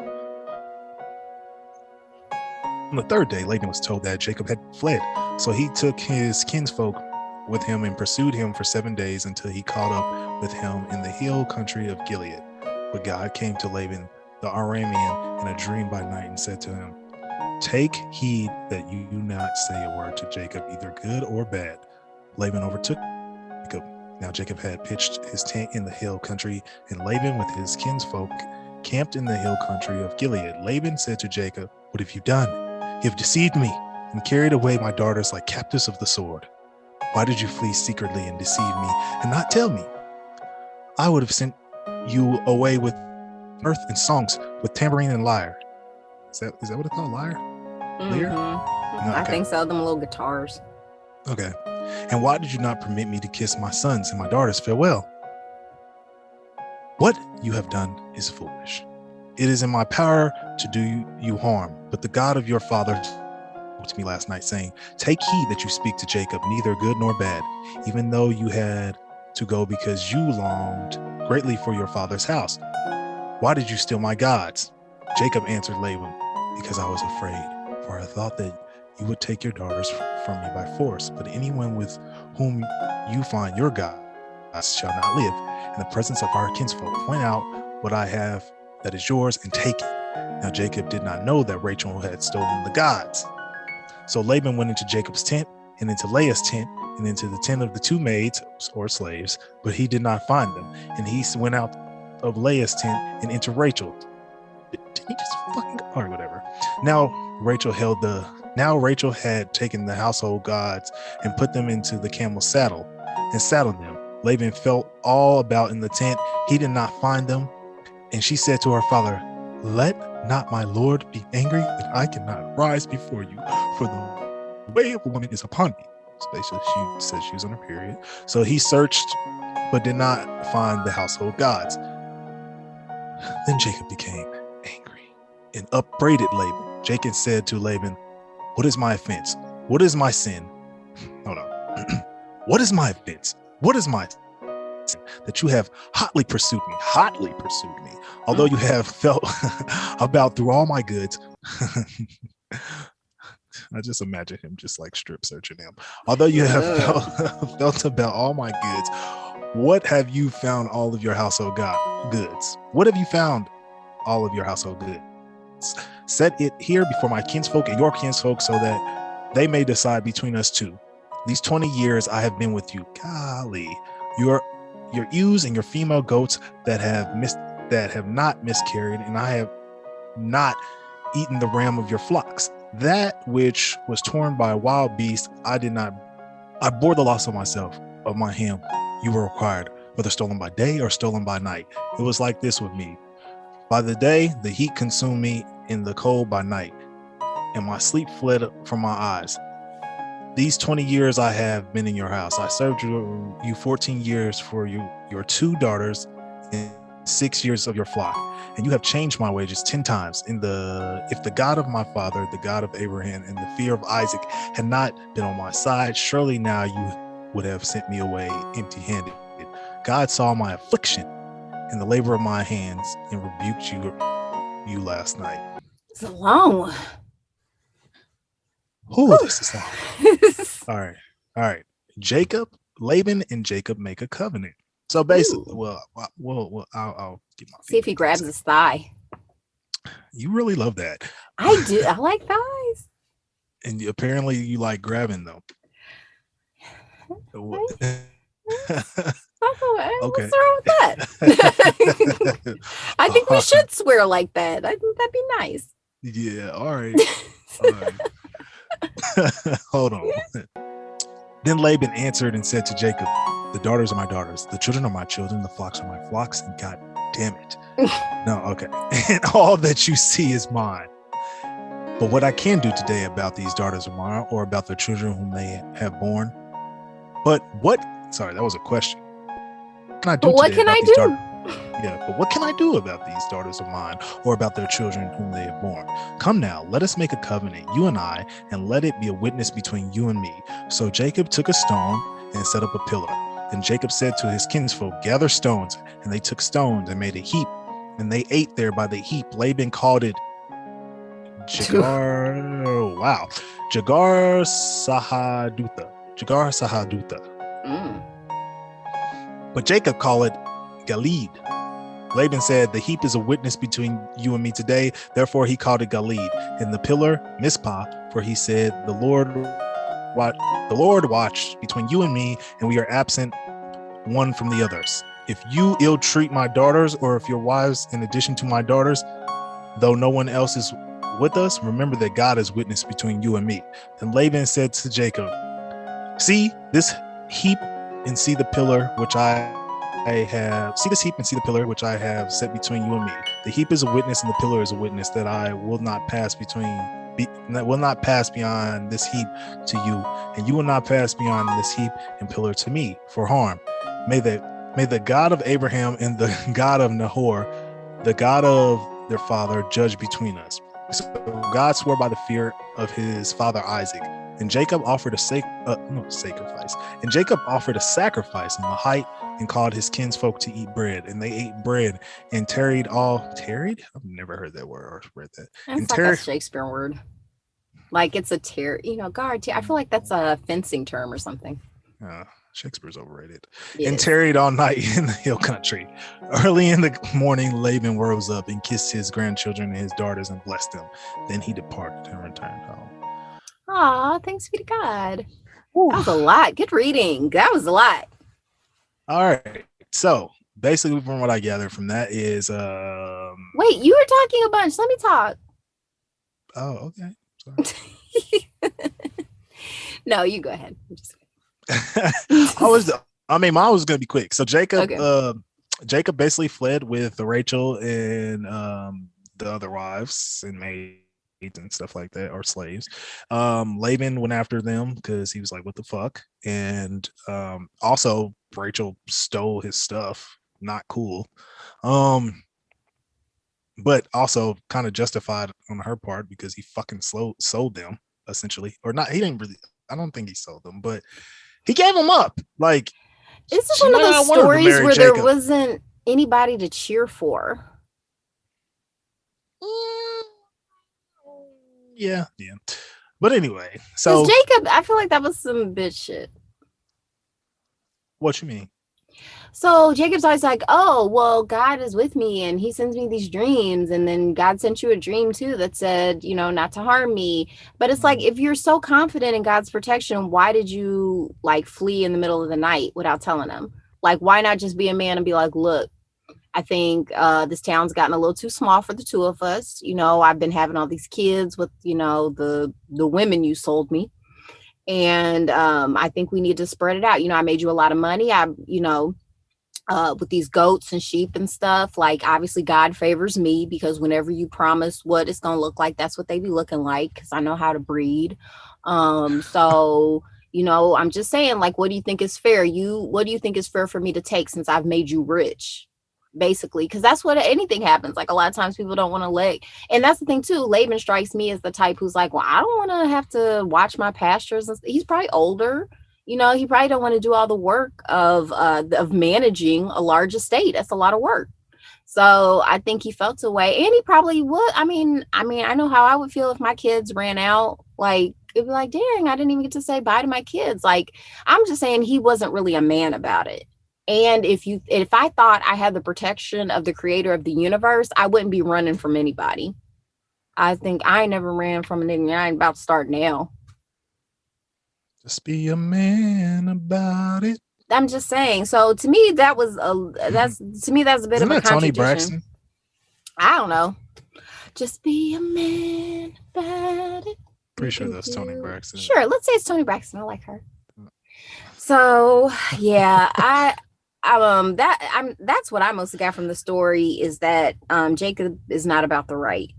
On the third day, Laban was told that Jacob had fled So he took his kinsfolk with him and pursued him for 7 days until he caught up with him in the hill country of Gilead. But God came to Laban the Aramean in a dream by night and said to him, "Take heed that you do not say a word to Jacob, either good or bad." Laban overtook Jacob. Now Jacob had pitched his tent in the hill country, and Laban with his kinsfolk camped in the hill country of Gilead. Laban said to Jacob, "What have you done? You have deceived me and carried away my daughters like captives of the sword. Why did you flee secretly and deceive me and not tell me? I would have sent you away with mirth and songs, with tambourine and lyre." Is that what it's called? Lyre? Lyre? Mm-hmm. No, I okay. think so. Them little guitars. Okay. "And why did you not permit me to kiss my sons and my daughters farewell? What you have done is foolish. It is in my power to do you harm, but the God of your father spoke to me last night, saying, 'Take heed that you speak to Jacob, neither good nor bad, even though you had to go because you longed greatly for your father's house. Why did you steal my gods?' Jacob answered Laban, 'Because I was afraid, for I thought that you would take your daughters from me by force. But anyone with whom you find your gods shall not live. In the presence of our kinsfolk, point out what I have that is yours and take it.' Now Jacob did not know that Rachel had stolen the gods. So Laban went into Jacob's tent and into Leah's tent and into the tent of the two maids or slaves, but he did not find them. And he went out of Leah's tent and into Rachel. Did he just fucking go? Or whatever. Now Rachel had taken the household gods and put them into the camel's saddle and saddled them. Laban felt all about in the tent. He did not find them. And she said to her father, 'Let not my lord be angry that I cannot rise before you, for the way of a woman is upon me.'" So basically, she said she was on her period. So he searched, but did not find the household gods. Then Jacob became angry and upbraided Laban. Jacob said to Laban, "What is my offense? What is my sin?" Hold on. "What is my offense? What is my sin? That you have hotly pursued me, although you have felt about through all my goods." I just imagine him just like strip searching him. "Although you have felt about all my goods, what have you found all of your household goods? What have you found all of your household goods? Set it here before my kinsfolk and your kinsfolk, so that they may decide between us two. These 20 years I have been with you. Golly, your ewes and your female goats that have not miscarried, and I have not eaten the ram of your flocks. That which was torn by a wild beast, I bore the loss of myself, of my hand you were required, whether stolen by day or stolen by night. It was like this with me. By the day, the heat consumed me, in the cold by night, and my sleep fled from my eyes. These 20 years I have been in your house. I served you 14 years for your two daughters and 6 years of your flock. And you have changed my wages 10 times. If the God of my father, the God of Abraham, and the fear of Isaac had not been on my side, surely now you would have sent me away empty-handed. God saw my affliction and the labor of my hands and rebuked you last night." It's long. Oh, this is long. All right. Laban and Jacob make a covenant. So basically, I'll get my see if he grabs his thigh. You really love that. I do. I like thighs. And apparently you like grabbing them. Okay. Okay. What's wrong with that? I think we should swear like that. I think that'd be nice. Yeah. All right. All right. Hold on. Then Laban answered and said to Jacob, "The daughters are my daughters, the children are my children, the flocks are my flocks, and God damn it. No, okay. And all that you see is mine. But what I can do today about these daughters of mine, or about the children whom they have born." Sorry, that was a question. What can I do today about these daughters? Yeah, but what can I do about these daughters of mine, or about their children whom they have born? Come now, let us make a covenant, you and I, and let it be a witness between you and me. So Jacob took a stone and set up a pillar. Then Jacob said to his kinsfolk, "Gather stones." And they took stones and made a heap, and they ate there by the heap. Laban called it Jagar. Wow. Jagar Sahaduta. Jagar Sahaduta. But Jacob called it Galid. Laban said, the heap is a witness between you and me today. Therefore, he called it Galid. And the pillar, Mizpah, for he said, the Lord watched between you and me, and we are absent one from the others. If you ill-treat my daughters, or if your wives, in addition to my daughters, though no one else is with us, remember that God is witness between you and me. Then Laban said to Jacob, see this heap and see the pillar which I have set between you and me. The heap is a witness, and the pillar is a witness that I will not pass beyond this heap to you, and you will not pass beyond this heap and pillar to me for harm. May the God of Abraham and the God of Nahor, the God of their father, judge between us. So God swore by the fear of his father Isaac. And Jacob offered a sacrifice. And Jacob offered a sacrifice in the height and called his kinsfolk to eat bread. And they ate bread and tarried. I've never heard that word or read that. It's like a Shakespeare word. Like it's a guard. I feel like that's a fencing term or something. Shakespeare's overrated. Yes. And tarried all night in the hill country. Early in the morning, Laban rose up and kissed his grandchildren and his daughters and blessed them. Then he departed and returned home. Aw, thanks be to God. Ooh. That was a lot. Good reading. That was a lot. All right. So basically, from what I gather from that is wait, you were talking a bunch. Let me talk. Oh, okay. Sorry. No, you go ahead. I'm just mine was gonna be quick. So Jacob basically fled with Rachel and the other wives and maids and stuff like that, or slaves. Laban went after them because he was like, what the fuck? And also Rachel stole his stuff. Not cool. But also kind of justified on her part because he fucking sold them, essentially. Or not, he didn't really, I don't think he sold them, but he gave them up. Like, this is one of those stories where Jacob. There wasn't anybody to cheer for. Yeah. But anyway, so Jacob, I feel like that was some bitch shit. What you mean? So Jacob's always like, oh, well, God is with me and he sends me these dreams. And then God sent you a dream too that said, not to harm me. But it's like, if you're so confident in God's protection, why did you like flee in the middle of the night without telling him? Like, why not just be a man and be like, look, I think this town's gotten a little too small for the two of us. I've been having all these kids with, the women you sold me. And I think we need to spread it out. I made you a lot of money. With these goats and sheep and stuff, like obviously God favors me because whenever you promise what it's going to look like, that's what they be looking like. Cause I know how to breed. So, I'm just saying, like, what do you think is fair? What do you think is fair for me to take since I've made you rich? Basically, because that's what anything happens. Like a lot of times people don't want to and that's the thing too. Laban strikes me as the type who's like, well, I don't want to have to watch my pastures. And he's probably older. He probably don't want to do all the work of managing a large estate. That's a lot of work. So I think he felt a way, and he probably would. I mean, I know how I would feel if my kids ran out. Like it'd be like, dang, I didn't even get to say bye to my kids. Like I'm just saying, he wasn't really a man about it. And if I thought I had the protection of the creator of the universe, I wouldn't be running from anybody. I think I never ran from anything. I ain't about to start now. Just be a man about it. I'm just saying. So to me, that's a bit Isn't of a contradiction. Tony Braxton? I don't know. Just be a man about it. Pretty sure that's Tony Braxton. Sure, let's say it's Tony Braxton. I like her. So yeah, that's what I mostly got from the story is that Jacob is not about the right.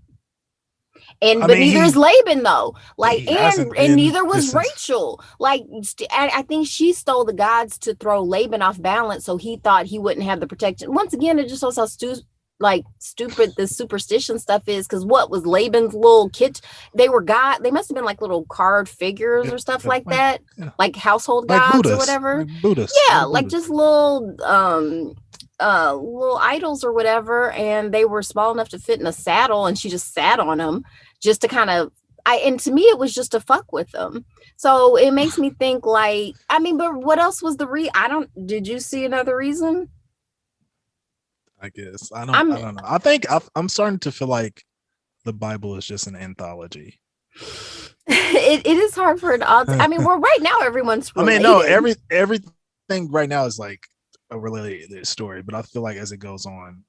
But neither is Laban though. Like, and neither was Rachel. Like, I think she stole the gods to throw Laban off balance, so he thought he wouldn't have the protection. Once again, it just shows how stupid the superstition stuff is. Because what was Laban's little kit? They must have been like little carved figures or stuff like that, like household gods Buddhas, or whatever. Like Buddhists, like just little idols or whatever, and they were small enough to fit in a saddle, and she just sat on them just to kind of and to me, it was just to fuck with them. So it makes me think like, I mean, but what else was did you see another reason? I guess I'm I don't know. I think I'm starting to feel like the Bible is just an anthology. it is hard for it all. I mean, well, right now everyone's I mean, related. no, everything right now is like a related story, but I feel like as it goes on,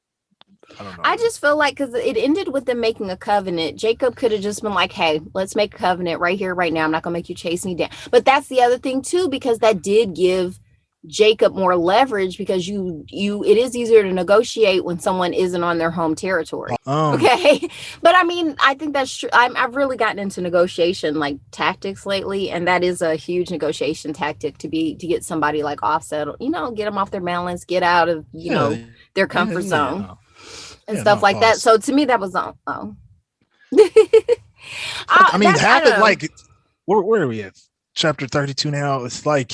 I don't know. I just feel like because it ended with them making a covenant, Jacob could have just been like, hey, let's make a covenant right here, right now. I'm not going to make you chase me down. But that's the other thing, too, because that did give Jacob more leverage because it is easier to negotiate when someone isn't on their home territory. Okay. But I mean, I think that's true. I've really gotten into negotiation like tactics lately, and that is a huge negotiation tactic to get somebody like offset, get them off their balance, get out of, their comfort zone. And stuff like that. So to me, that was I mean, half it like where are we at? Chapter 32 now. It's like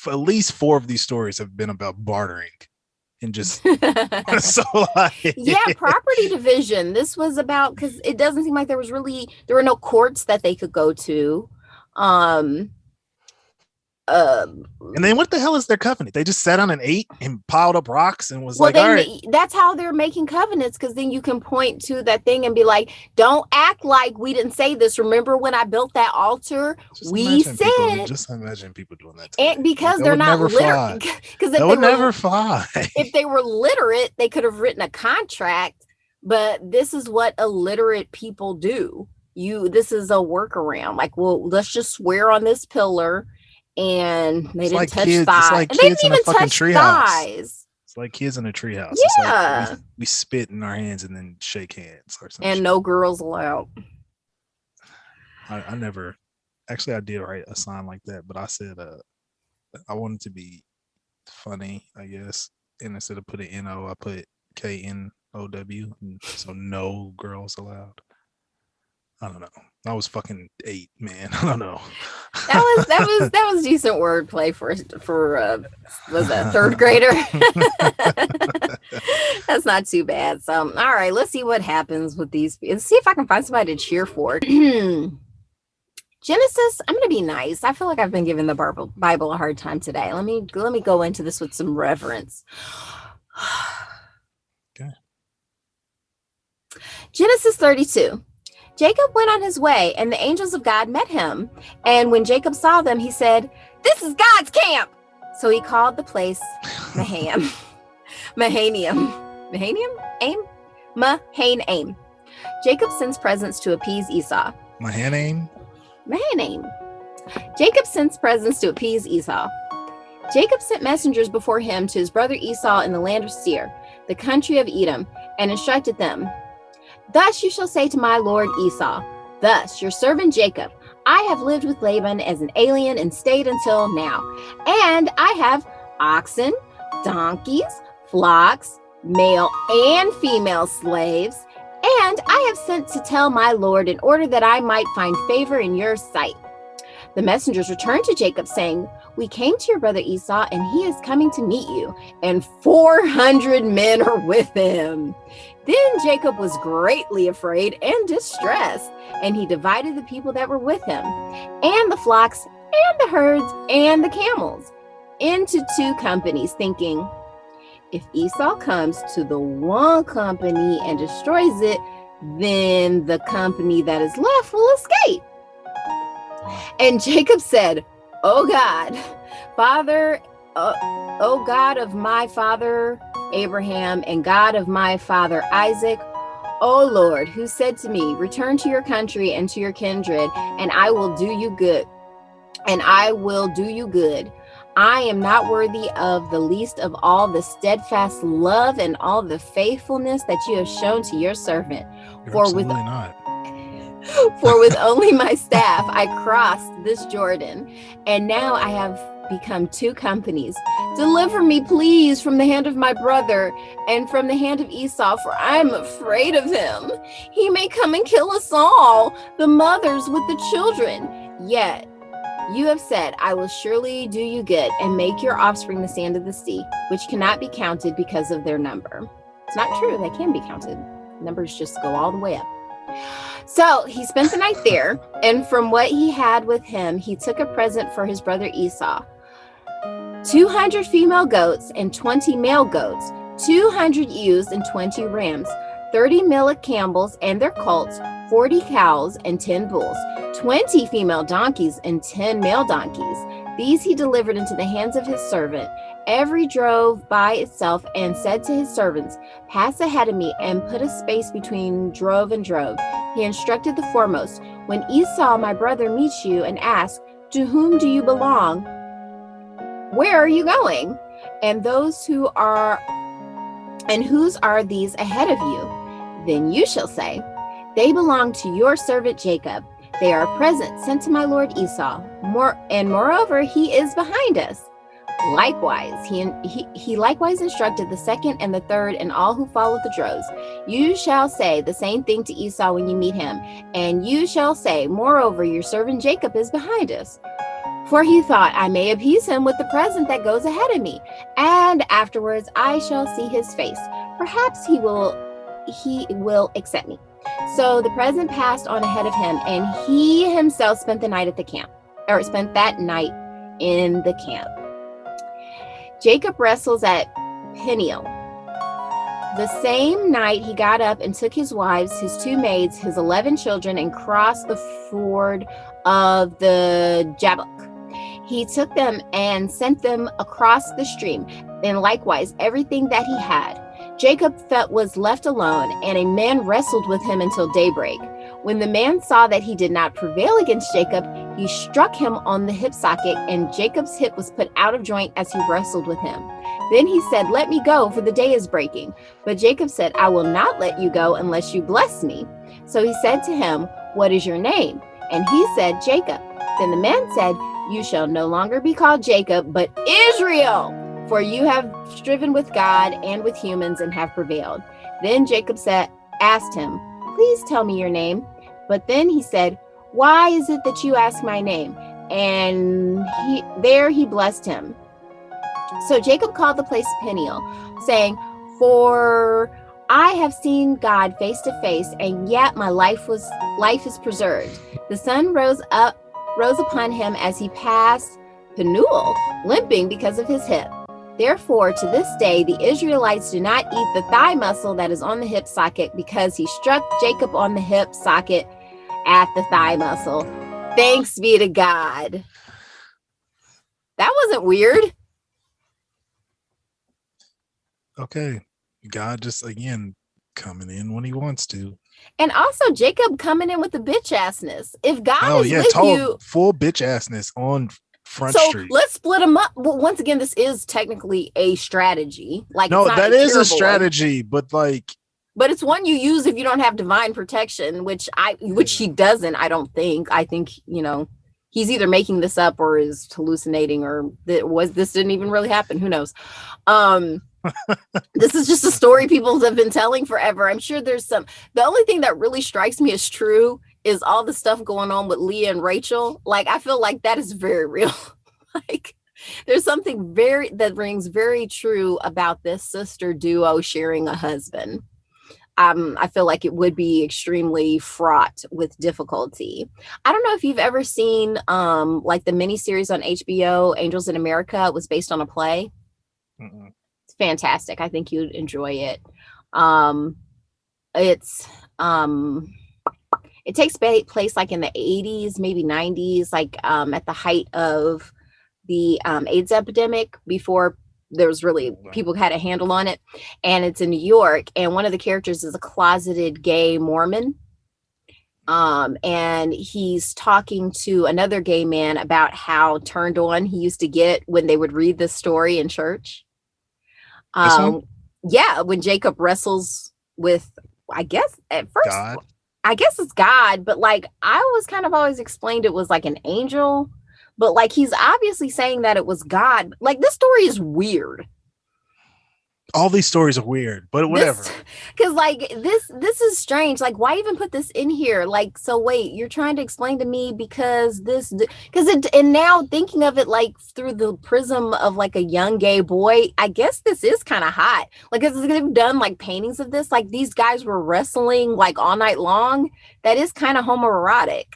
at least 4 of these stories have been about bartering and just so like property division. This was about because it doesn't seem like there were no courts that they could go to. And then what the hell is their covenant? They just sat on and ate and piled up rocks and was all right. That's how they're making covenants, because then you can point to that thing and be like, don't act like we didn't say this. Remember when I built that altar? Just imagine people doing that. And because they're not literate. Because they would never fly. If they were literate, they could have written a contract. But this is what illiterate people do. This is a workaround. Like, well, let's just swear on this pillar. And they didn't touch thighs. It's like kids in a fucking treehouse. It's like kids in a treehouse. Yeah. It's like we spit in our hands and then shake hands or something. And no girls allowed. I never, actually I did write a sign like that, but I said I wanted to be funny, I guess. And instead of putting N-O, I put K-N-O-W. So no girls allowed. I don't know. I was fucking 8, man. I don't know. That was decent wordplay for was that 3rd grader? That's not too bad. So, all right, let's see what happens with these. Let's see if I can find somebody to cheer for. Genesis, I'm going to be nice. I feel like I've been giving the Bible a hard time today. Let me go into this with some reverence. Okay. Genesis 32. Jacob went on his way, and the angels of God met him. And when Jacob saw them, he said, "This is God's camp." So he called the place Mahanaim. Jacob sends presents to appease Esau. Mahanaim. Jacob sends presents to appease Esau. Jacob sent messengers before him to his brother Esau in the land of Seir, the country of Edom, and instructed them, "Thus you shall say to my lord Esau, thus your servant Jacob, I have lived with Laban as an alien and stayed until now. And I have oxen, donkeys, flocks, male and female slaves. And I have sent to tell my lord in order that I might find favor in your sight." The messengers returned to Jacob, saying, "We came to your brother Esau, and he is coming to meet you, and 400 men are with him." Then Jacob was greatly afraid and distressed, and he divided the people that were with him, and the flocks, and the herds, and the camels, into 2 companies, thinking, if Esau comes to the one company and destroys it, then the company that is left will escape. And Jacob said, "O God, Father, O God of my father Abraham and God of my father Isaac, O Lord, who said to me, return to your country and to your kindred, and I will do you good. I am not worthy of the least of all the steadfast love and all the faithfulness that you have shown to your servant. For with only my staff I crossed this Jordan, and now I have become 2 companies. Deliver me, please, from the hand of my brother and from the hand of Esau, for I am afraid of him. He may come and kill us all, the mothers with the children. Yet you have said, I will surely do you good and make your offspring the sand of the sea, which cannot be counted because of their number. It's not true. They can be counted. Numbers just go all the way up. So he spent the night there, and from what he had with him, he took a present for his brother Esau: 200 female goats and 20 male goats, 200 ewes and 20 rams, 30 millet camels and their colts, 40 cows and 10 bulls, 20 female donkeys and 10 male donkeys. These he delivered into the hands of his servant. Every drove by itself and said to his servants, "Pass ahead of me and put a space between drove and drove." He instructed the foremost, "When Esau, my brother, meets you and asks, 'To whom do you belong? Where are you going? And whose are these ahead of you?' Then you shall say, 'They belong to your servant Jacob. They are a present sent to my lord Esau. Moreover, he is behind us.' Likewise, he likewise instructed the second and the third and all who followed the droves. You shall say the same thing to Esau when you meet him. And you shall say, 'Moreover, your servant Jacob is behind us.' For he thought, I may appease him with the present that goes ahead of me, and afterwards I shall see his face. Perhaps he will accept me." So the present passed on ahead of him, and he himself spent that night in the camp. Jacob wrestles at Peniel. The same night he got up and took his wives, his 2 maids, his 11 children, and crossed the ford of the Jabbok. He took them and sent them across the stream, and likewise everything that he had. Jacob was left alone, and a man wrestled with him until daybreak. When the man saw that he did not prevail against Jacob, he struck him on the hip socket, and Jacob's hip was put out of joint as he wrestled with him. Then he said, "Let me go, for the day is breaking." But Jacob said, "I will not let you go unless you bless me." So he said to him, "What is your name?" And he said, "Jacob." Then the man said, "You shall no longer be called Jacob, but Israel, for you have striven with God and with humans and have prevailed." Then Jacob asked him, "Please tell me your name." But then he said, "Why is it that you ask my name?" And he blessed him. So Jacob called the place Peniel, saying, "For I have seen God face to face, and yet my life is preserved." The sun rose upon him as he passed Penuel, limping because of his hip. Therefore, to this day, the Israelites do not eat the thigh muscle that is on the hip socket, because he struck Jacob on the hip socket at the thigh muscle. Thanks be to God. That wasn't weird. Okay. God just, again, coming in when he wants to. And also Jacob coming in with the bitch assness. If God is with you, full bitch assness on Front Street. Let's split them up. Well, once again, this is technically a strategy. No, that is a strategy, but it's one you use if you don't have divine protection, which he doesn't. I don't think. I think he's either making this up or is hallucinating, or this didn't even really happen. Who knows? This is just a story people have been telling forever. I'm sure there's some. The only thing that really strikes me as true is all the stuff going on with Leah and Rachel. Like, I feel like that is very real. Like, there's something that rings very true about this sister duo sharing a husband. I feel like it would be extremely fraught with difficulty. I don't know if you've ever seen like the miniseries on HBO, Angels in America. It was based on a play. Mm-mm. It's fantastic. I think you'd enjoy it. It takes place like in the 80s, maybe 90s, like at the height of the AIDS epidemic, before there was really people had a handle on it. And it's in New York. And one of the characters is a closeted gay Mormon. And he's talking to another gay man about how turned on he used to get when they would read this story in church. Yeah, when Jacob wrestles with, I guess at first, God. I guess it's God, but like I was kind of always explained it was like an angel, but like he's obviously saying that it was God. Like, this story is weird. All these stories are weird, but whatever. This, because like this is strange. Like, why even put this in here? Like, so wait, you're trying to explain to me because because it, and now thinking of it like through the prism of like a young gay boy, I guess this is kind of hot. Like, because they've done like paintings of this, like these guys were wrestling like all night long. That is kind of homoerotic.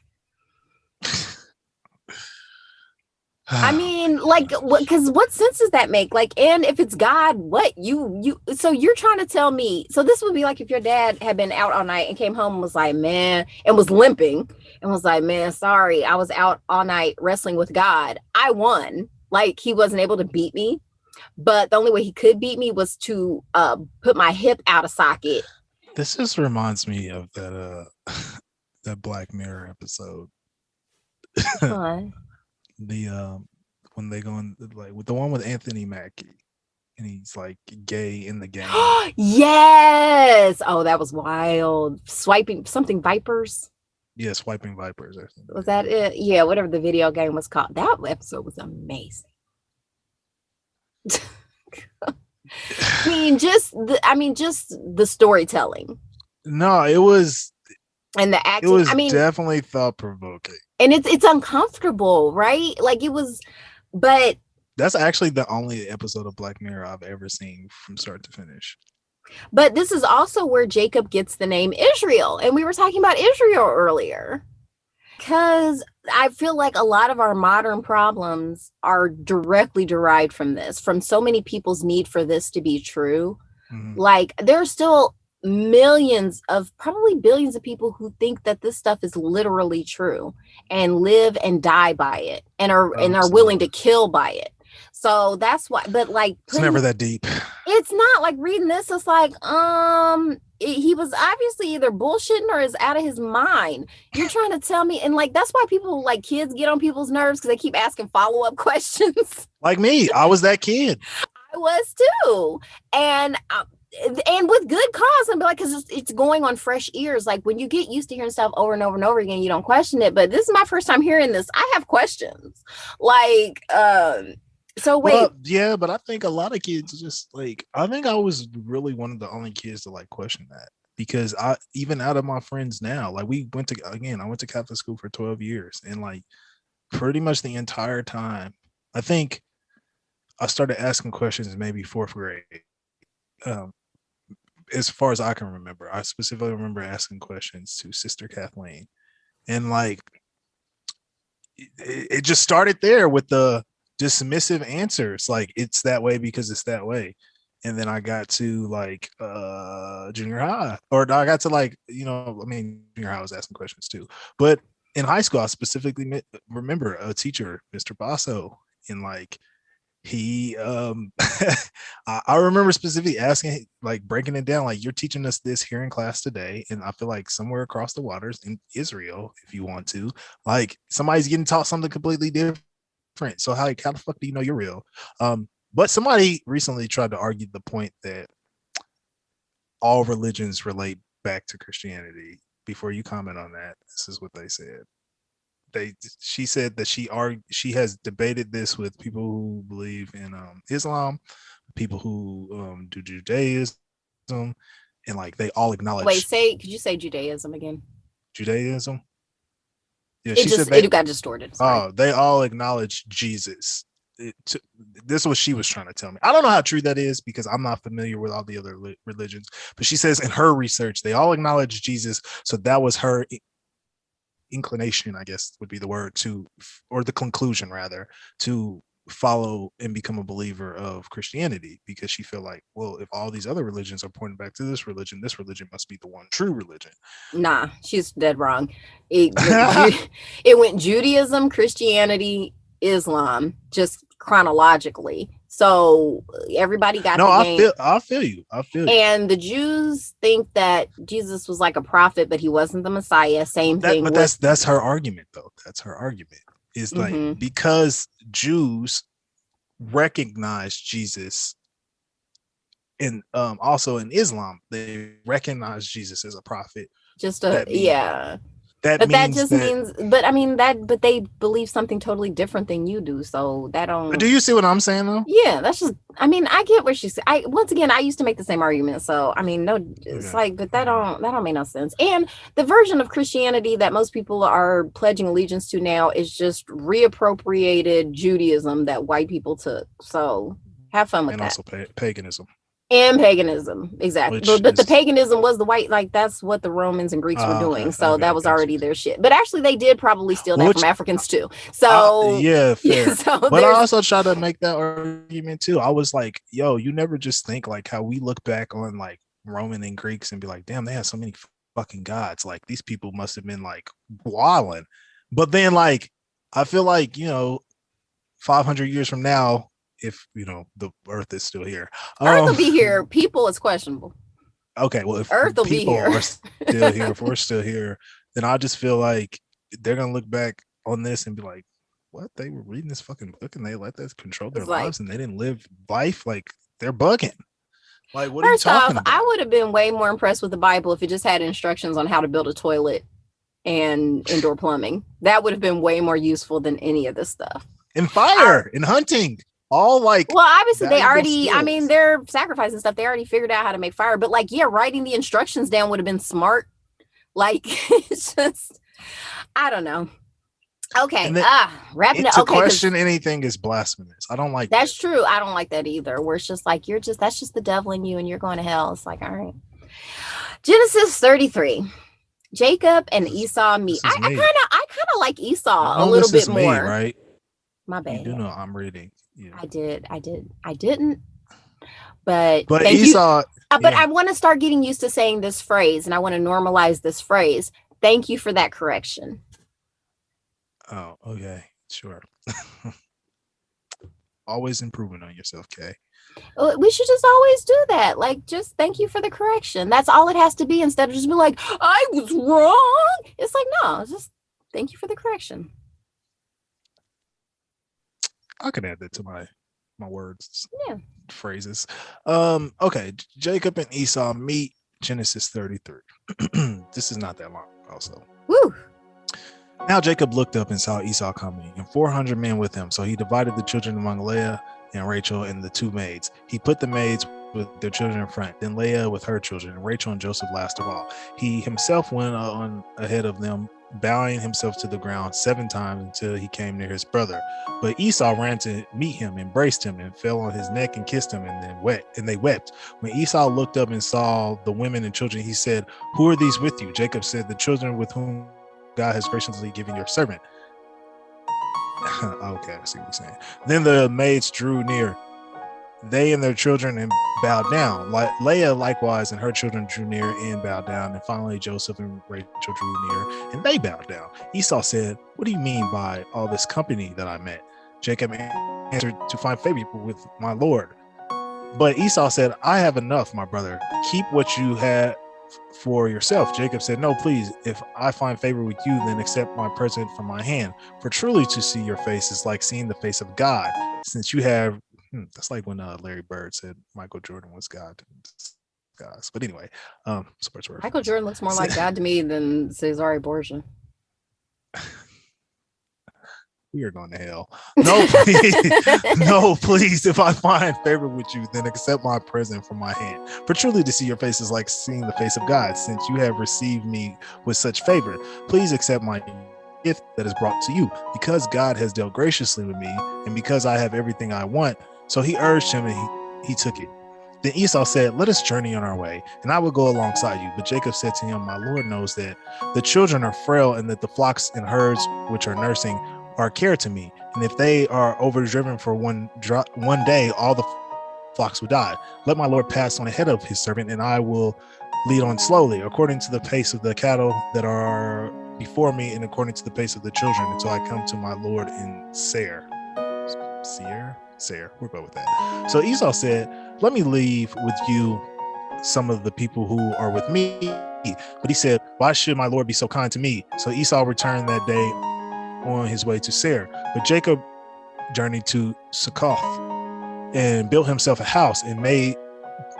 I mean, like, because what sense does that make? Like, and if it's God, what so you're trying to tell me? So this would be like if your dad had been out all night and came home and was like, man, and was limping and was like, man, sorry, I was out all night wrestling with God. I won. Like, he wasn't able to beat me, but the only way he could beat me was to put my hip out of socket. This just reminds me of that that Black Mirror episode. The when they go in, like, with the one with Anthony Mackie, and he's like gay in the game. Yes. Oh, that was wild. Swiping something vipers. Yeah, swiping vipers. Was that it? Yeah, whatever the video game was called. That episode was amazing. just the storytelling. No, it was, and the acting. It was definitely thought provoking. And it's uncomfortable, right? Like, it was, but that's actually the only episode of Black Mirror I've ever seen from start to finish. But this is also where Jacob gets the name Israel. And we were talking about Israel earlier. Because I feel like a lot of our modern problems are directly derived from this, from so many people's need for this to be true. Mm-hmm. Like, there's still millions of, probably billions of people who think that this stuff is literally true and live and die by it and are willing to kill by it. So that's why, but like, it's never that deep. It's not. Like, reading this, it's like, he was obviously either bullshitting or is out of his mind. You're trying to tell me, and like, that's why people, like, kids get on people's nerves because they keep asking follow-up questions. Like me, I was that kid. I was too, and with good cause. I'm like, because it's going on fresh ears. Like, when you get used to hearing stuff over and over and over again, you don't question it. But this is my first time hearing this. I have questions. Like, so wait. Well, yeah, but I think a lot of kids just, like, I think I was really one of the only kids to like question that, because I, even out of my friends now, like, I went to Catholic school for 12 years, and like pretty much the entire time, I think I started asking questions maybe 4th grade. As far as I can remember, I specifically remember asking questions to Sister Kathleen, and like it just started there with the dismissive answers, like, it's that way because it's that way. And then I got to like junior high, or I got to like, junior high I was asking questions too, but in high school I specifically remember a teacher, Mr. Basso, and like he I remember specifically asking, like, breaking it down, like, you're teaching us this here in class today, and I feel like somewhere across the waters in Israel, if you want to, like, somebody's getting taught something completely different. So how the fuck do you know you're real? But somebody recently tried to argue the point that all religions relate back to Christianity. Before you comment on that, this is what they said. She said that she has debated this with people who believe in Islam, people who do Judaism, and like they all acknowledge. Wait, could you say Judaism again? Judaism. Yeah, it got distorted. Sorry. Oh, they all acknowledge Jesus. This is what she was trying to tell me. I don't know how true that is because I'm not familiar with all the other religions, but she says in her research they all acknowledge Jesus, so that was her inclination, I guess would be the word, or the conclusion rather, to follow and become a believer of Christianity, because she felt like, well, if all these other religions are pointing back to this religion must be the one true religion. Nah, she's dead wrong. It went Judaism, Christianity, Islam, just chronologically. So everybody got I feel you. And the Jews think that Jesus was like a prophet, but he wasn't the Messiah. Same thing. But that's her argument, though. That's her argument. Is like, because Jews recognize Jesus, and also in Islam they recognize Jesus as a prophet. that But that means just that. means, but I mean but they believe something totally different than you do. So that Do don't. you see what I'm saying though? Yeah, that's just. I mean, I get what she said. Once again, I used to make the same argument. So I mean, no, it's Okay. like, but that don't make no sense. And the version of Christianity that most people are pledging allegiance to now is just reappropriated Judaism that white people took. So have fun with And that. also paganism, And paganism, exactly. which But the is paganism was the white, like that's what the Romans and Greeks were okay. doing. So Okay, that was got you. already their shit. But actually, they did probably steal that from Which Africans too. So yeah, yeah, fair. so But I there's also try to make that argument too. I was like, yo, you never just think like how we look back on like Roman and Greeks and be like, damn, they had so many fucking gods. Like these people must have been like wilding. But then like I feel like, 500 years from now, if the earth is still here. Earth will Um be here. People is questionable. okay, well if Earth will be people here. are still here, if we're still here, then I just feel like they're gonna look back on this and be like, what? They were reading this fucking book and they let that control their It's like, lives and they didn't live life? Like they're bugging. Like, what are you first off, talking I about? would have been way more impressed with the Bible if it just had instructions on how to build a toilet and indoor plumbing. That would have been way more useful than any of this stuff. And I, fire and hunting, all like well, obviously they valuable already, I mean, skills. they're sacrificing stuff. They already figured out how to make fire. But like, yeah, writing the instructions down would have been smart. Like, it's just, I don't know. Okay, And that wrapping it. to Okay, because question anything is blasphemous. I don't like that. that's true. I don't like that either. Where it's just like that's just the devil in you, and you're going to hell. It's like, all right. Genesis 33. Jacob and Esau meet. This is me. I kind of like You Esau a know little this bit is me, more. right? My You do bad. know I'm reading. Yeah. I didn't. But But thank you. Esau, But yeah. I want to start getting used to saying this phrase, and I want to normalize this phrase. Thank you for that correction. Oh, okay. Sure. Always improving on yourself, Kay. We should just always do that. Like, just thank you for the correction. That's all it has to be instead of just be like, I was wrong. It's like, no, just thank you for the correction. I could add that to my words. Yeah. Phrases. Okay. Jacob and Esau meet. Genesis 33. This is not that long, also. Woo. Now Jacob looked up and saw Esau coming, and 400 men with him. So he divided the children among Leah and Rachel and the two maids. He put the maids with their children in front, then Leah with her children, and Rachel and Joseph last of all. He himself went on ahead of them, bowing himself to the ground 7 times until he came near his brother. But Esau ran to meet him, embraced him, and fell on his neck and kissed him, and they wept. When Esau looked up and saw the women and children, he said, "Who are these with you?" Jacob said, "The children with whom God has graciously given your servant." Okay, I see what you're saying. Then the maids drew near, they and their children, and bowed down. Leah likewise and her children drew near and bowed down. And finally Joseph and Rachel drew near and they bowed down. Esau said, "What do you mean by all this company that I met?" Jacob answered, "To find favor with my Lord." But Esau said, "I have enough, my brother. Keep what you had for yourself." Jacob said, "No, please. If I find favor with you, then accept my present from my hand. For truly to see your face is like seeing the face of God, since you have." That's like when Larry Bird said Michael Jordan was God. Guys, but anyway, sports reference. Michael Jordan looks more like God to me than Cesare Borgia. We are going to hell. No, please. No, please. If I find favor with you, then accept my present from my hand. For truly to see your face is like seeing the face of God, since you have received me with such favor. Please accept my gift that is brought to you, because God has dealt graciously with me, and because I have everything I want. So he urged him, and he took it. Then Esau said, "Let us journey on our way, and I will go alongside you." But Jacob said to him, "My Lord knows that the children are frail, and that the flocks and herds which are nursing are care to me. And if they are overdriven for one day, all the flocks will die. Let my Lord pass on ahead of his servant, and I will lead on slowly, according to the pace of the cattle that are before me, and according to the pace of the children, until I come to my Lord in Seir." Seir. We'll go with that. So Esau said, "Let me leave with you some of the people who are with me." But he said, "Why should my Lord be so kind to me?" So Esau returned that day on his way to Seir. But Jacob journeyed to Succoth and built himself a house and made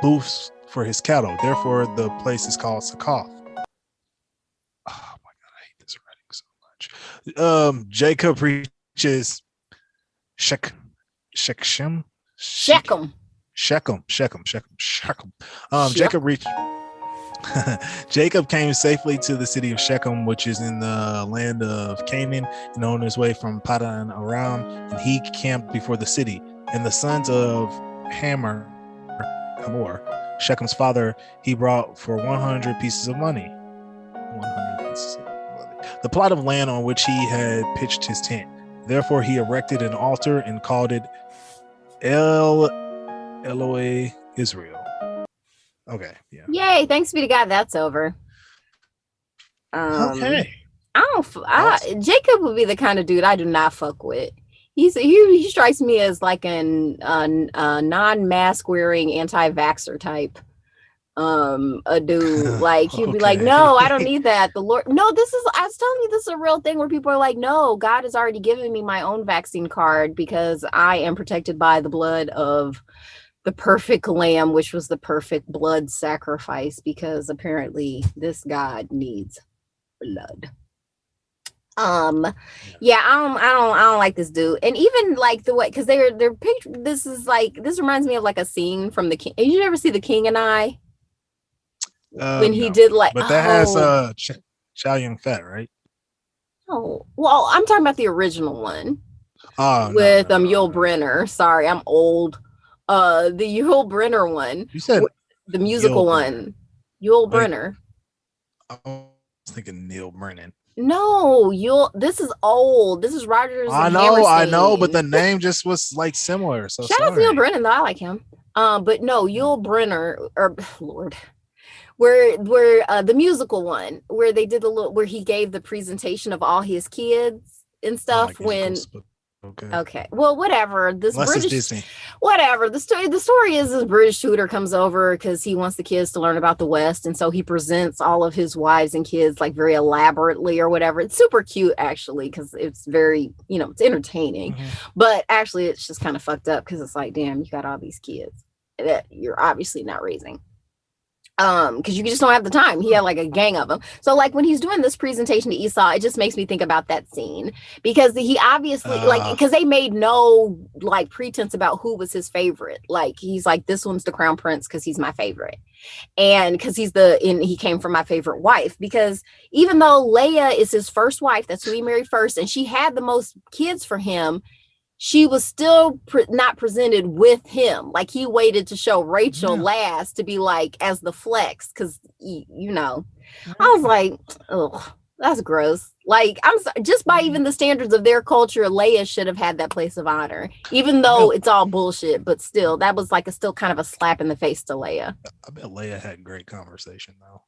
booths for his cattle. Therefore, the place is called Succoth. Oh my God, I hate this Jacob reaches Shek Shechem Shechem. Shechem. Jacob reached. Jacob came safely to the city of Shechem, which is in the land of Canaan, and on his way from Padan Aram, and he camped before the city. And the sons of Hamor, Shechem's father, he brought for 100 pieces of money. 100 pieces of money. The plot of land on which he had pitched his tent. Therefore, he erected an altar and called it Eloi Israel. Okay, yeah. Yay! Thanks be to God, that's over. Okay. Jacob would be the kind of dude I do not fuck with. He strikes me as like a non-mask wearing anti-vaxxer type. A dude like he'd be like, no, I don't need that. The Lord, no, I was telling you, this is a real thing where people are like, no, God has already given me my own vaccine card because I am protected by the blood of the perfect lamb, which was the perfect blood sacrifice, because apparently this God needs blood. Yeah, I don't like this dude. And even like the way, because they're this reminds me of like a scene from The King. Did you ever see The King and I? When he did like, but that has Chow Yun-fat, right? Oh, well, I'm talking about the original one. With Yul Brynner. Sorry, I'm old. The Yul Brynner one. You said the musical one. Yul Brynner. I was thinking Neil Brennan. No, this is old. This is Rogers. I know, but the name just was like similar. So shout out to Yul Brennan, though. I like him. But no, Yul Brynner, or Lord, where the musical one, where they did where he gave the presentation of all his kids and stuff Okay. Well, whatever. This British Disney. Whatever. The story is this British tutor comes over because he wants the kids to learn about the West, and so he presents all of his wives and kids like very elaborately or whatever. It's super cute actually, because it's very, it's entertaining. But actually it's just kind of fucked up because it's like, damn, you got all these kids that you're obviously not raising. Because you just don't have the time. He had like a gang of them. So like when he's doing this presentation to Esau, it just makes me think about that scene, because he obviously because they made no like pretense about who was his favorite. Like he's like, this one's the crown prince because he's my favorite, and because he came from my favorite wife. Because even though Leah is his first wife, that's who he married first, and she had the most kids for him, she was still not presented with him. Like he waited to show Rachel last to be like as the flex, because I was like, oh, that's gross. Like I'm sorry, just by even the standards of their culture, Leia should have had that place of honor, even though it's all bullshit. But still, that was like still kind of a slap in the face to Leia. I bet Leia had great conversation though.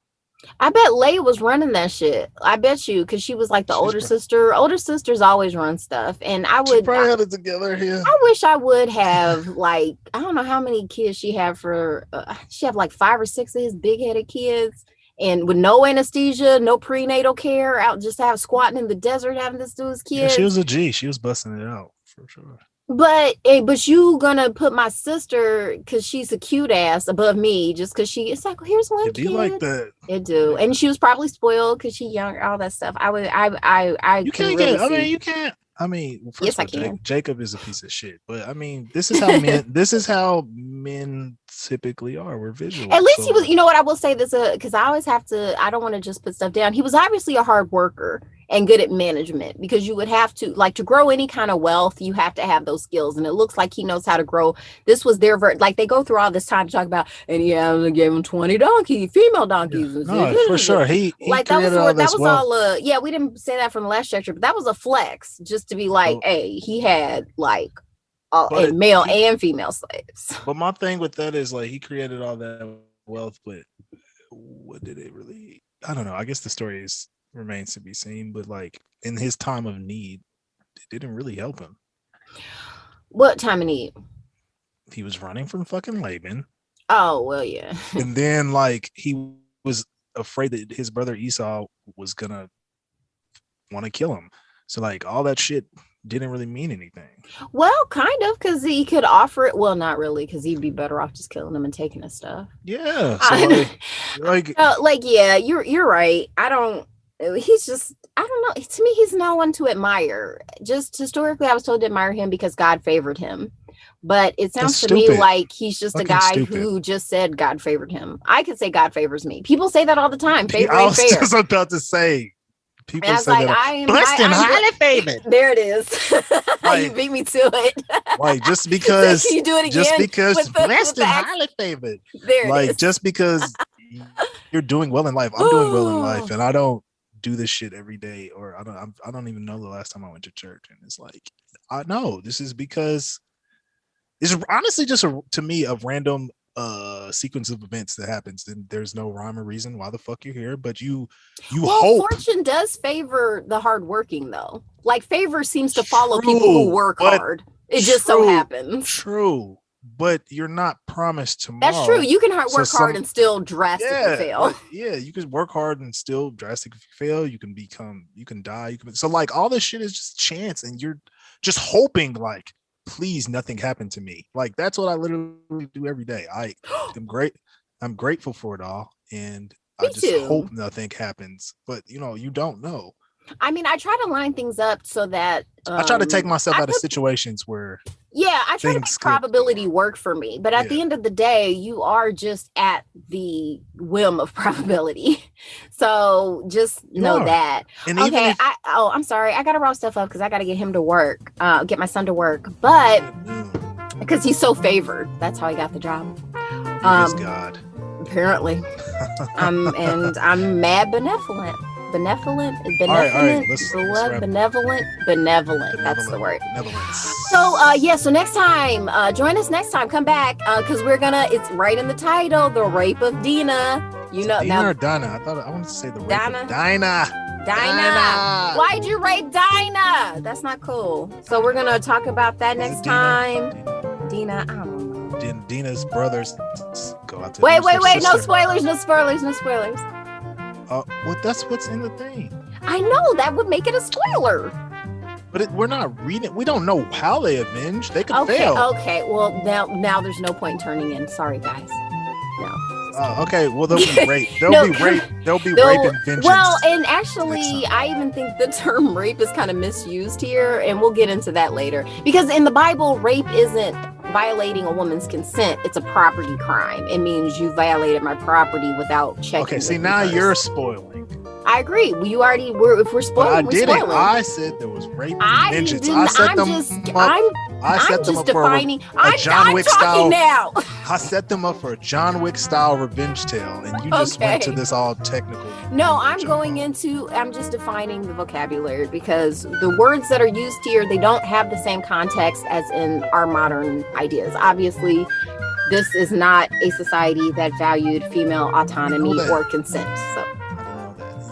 I bet Leia was running that shit. I bet you, because she was like the older sister. Older sisters always run stuff, and she probably had it together here. I wish I would have like, I don't know how many kids she had for. She had like 5 or 6 of his big-headed kids, and with no anesthesia, no prenatal care, out just squatting in the desert having this to his kids. Yeah, she was a G. She was busting it out for sure. But you gonna put my sister, because she's a cute ass, above me just because it's like, well, here's one kid. Do you like that? It do. And she was probably spoiled because she's young, all that stuff. You can't get it. I mean, you can't. I mean, yes, I can. Jacob is a piece of shit, but I mean, this is how men. This is how men typically are. We're visual. At least he was. You know what? I will say this, because I always have to. I don't want to just put stuff down. He was obviously a hard worker and good at management, because you would have to, like, to grow any kind of wealth, you have to have those skills. And it looks like he knows how to grow. This was their like they go through all this time to talk about, and he gave him 20 female donkeys. Yeah. No, for sure. He like that was all. Yeah, we didn't say that from the last lecture, but that was a flex, just to be like, hey, he had like male and female slaves. But my thing with that is like he created all that wealth, but what did it really? I don't know. I guess the story remains to be seen, but like in his time of need, it didn't really help him. What time of need? He was running from fucking Laban. Oh, well, yeah. And then like he was afraid that his brother Esau was gonna want to kill him. So like all that shit didn't really mean anything. Well, kind of, because he could offer it. Well, not really, because he'd be better off just killing him and taking his stuff. Yeah. So yeah, you're right. I don't. he's just, I don't know. To me, he's not one to admire. Just historically, I was told to admire him because God favored him. But it sounds to me like he's just a guy who just said God favored him. I could say God favors me. People say that all the time. Favor I ain't was fair. just about to say. People say like, that I am blessed and highly favored. There it is. Like, you beat me to it. Like, just because you do it again. Just because blessed and highly favored. There like, it is. Just because you're doing well in life. I'm doing well in life, and I don't do this shit every day, or I don't even know the last time I went to church. And it's like, I know this is because it's honestly just to me a random sequence of events that happens. Then there's no rhyme or reason why the fuck you're here, but you hope. Fortune does favor the hardworking, though. Like, favor seems to follow people who work hard. It just so happens. True, but you're not promised tomorrow. That's true. You can work hard and still drastically fail. You can work hard and still drastically fail. You can die. So like all this shit is just chance, and you're just hoping like, please nothing happened to me. Like, that's what I literally do every day. I am great. I'm grateful for it all, and I just hope nothing happens. But you don't know. I mean, I try to line things up so that I try to take myself out of situations where I try to make probability work for me. But at the end of the day, you are just at the whim of probability. So just know that. And okay, I'm sorry. I gotta round stuff up because I gotta get him to work, get my son to work. But because he's so favored, that's how he got the job. God. Apparently. And I'm mad benevolent. Benevolent. That's the word. So next time, join us next time. Come back because it's right in the title, The Rape of Dina. Dina or Dinah? I wanted to say the rape of Dinah. Why'd you rape Dinah? That's not cool. So we're gonna talk about that next time. Dina, I don't know. Dina's brothers go out to wait, no spoilers. That's what's in the thing. I know that would make it a spoiler. But we're not reading. We don't know how they avenge. They could fail. Okay. Well, now there's no point in turning in. Sorry, guys. No. Okay. Well, there'll be rape. There'll be rape and vengeance. Well, and actually, I even think the term rape is kind of misused here, and we'll get into that later. Because in the Bible, rape isn't violating a woman's consent. It's a property crime. It means you violated my property without checking. Okay. See, now you're spoiling. I agree. Well, you already were. If we're spoiling, we're spoiling. I said there was rape and vengeance. I'm just defining. I'm talking now. I set them up for a John Wick style revenge tale, and you just went to this all technical. No, I'm just defining the vocabulary because the words that are used here, they don't have the same context as in our modern ideas. Obviously, this is not a society that valued female autonomy or consent. So.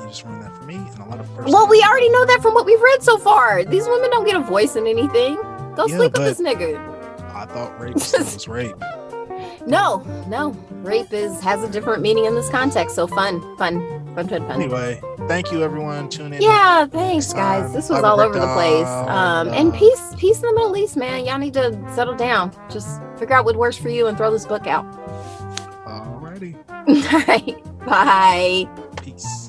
Just ruined that for me and a lot of Well, we already know that from what we've read so far. These women don't get a voice in anything. Go sleep with this nigga. I thought rape was rape. No. Rape has a different meaning in this context. So fun. Anyway, thank you everyone. Tune in. Yeah, thanks guys. This was all over the place. And peace in the Middle East, man. Y'all need to settle down. Just figure out what works for you and throw this book out. Alrighty. All right. Bye. Peace.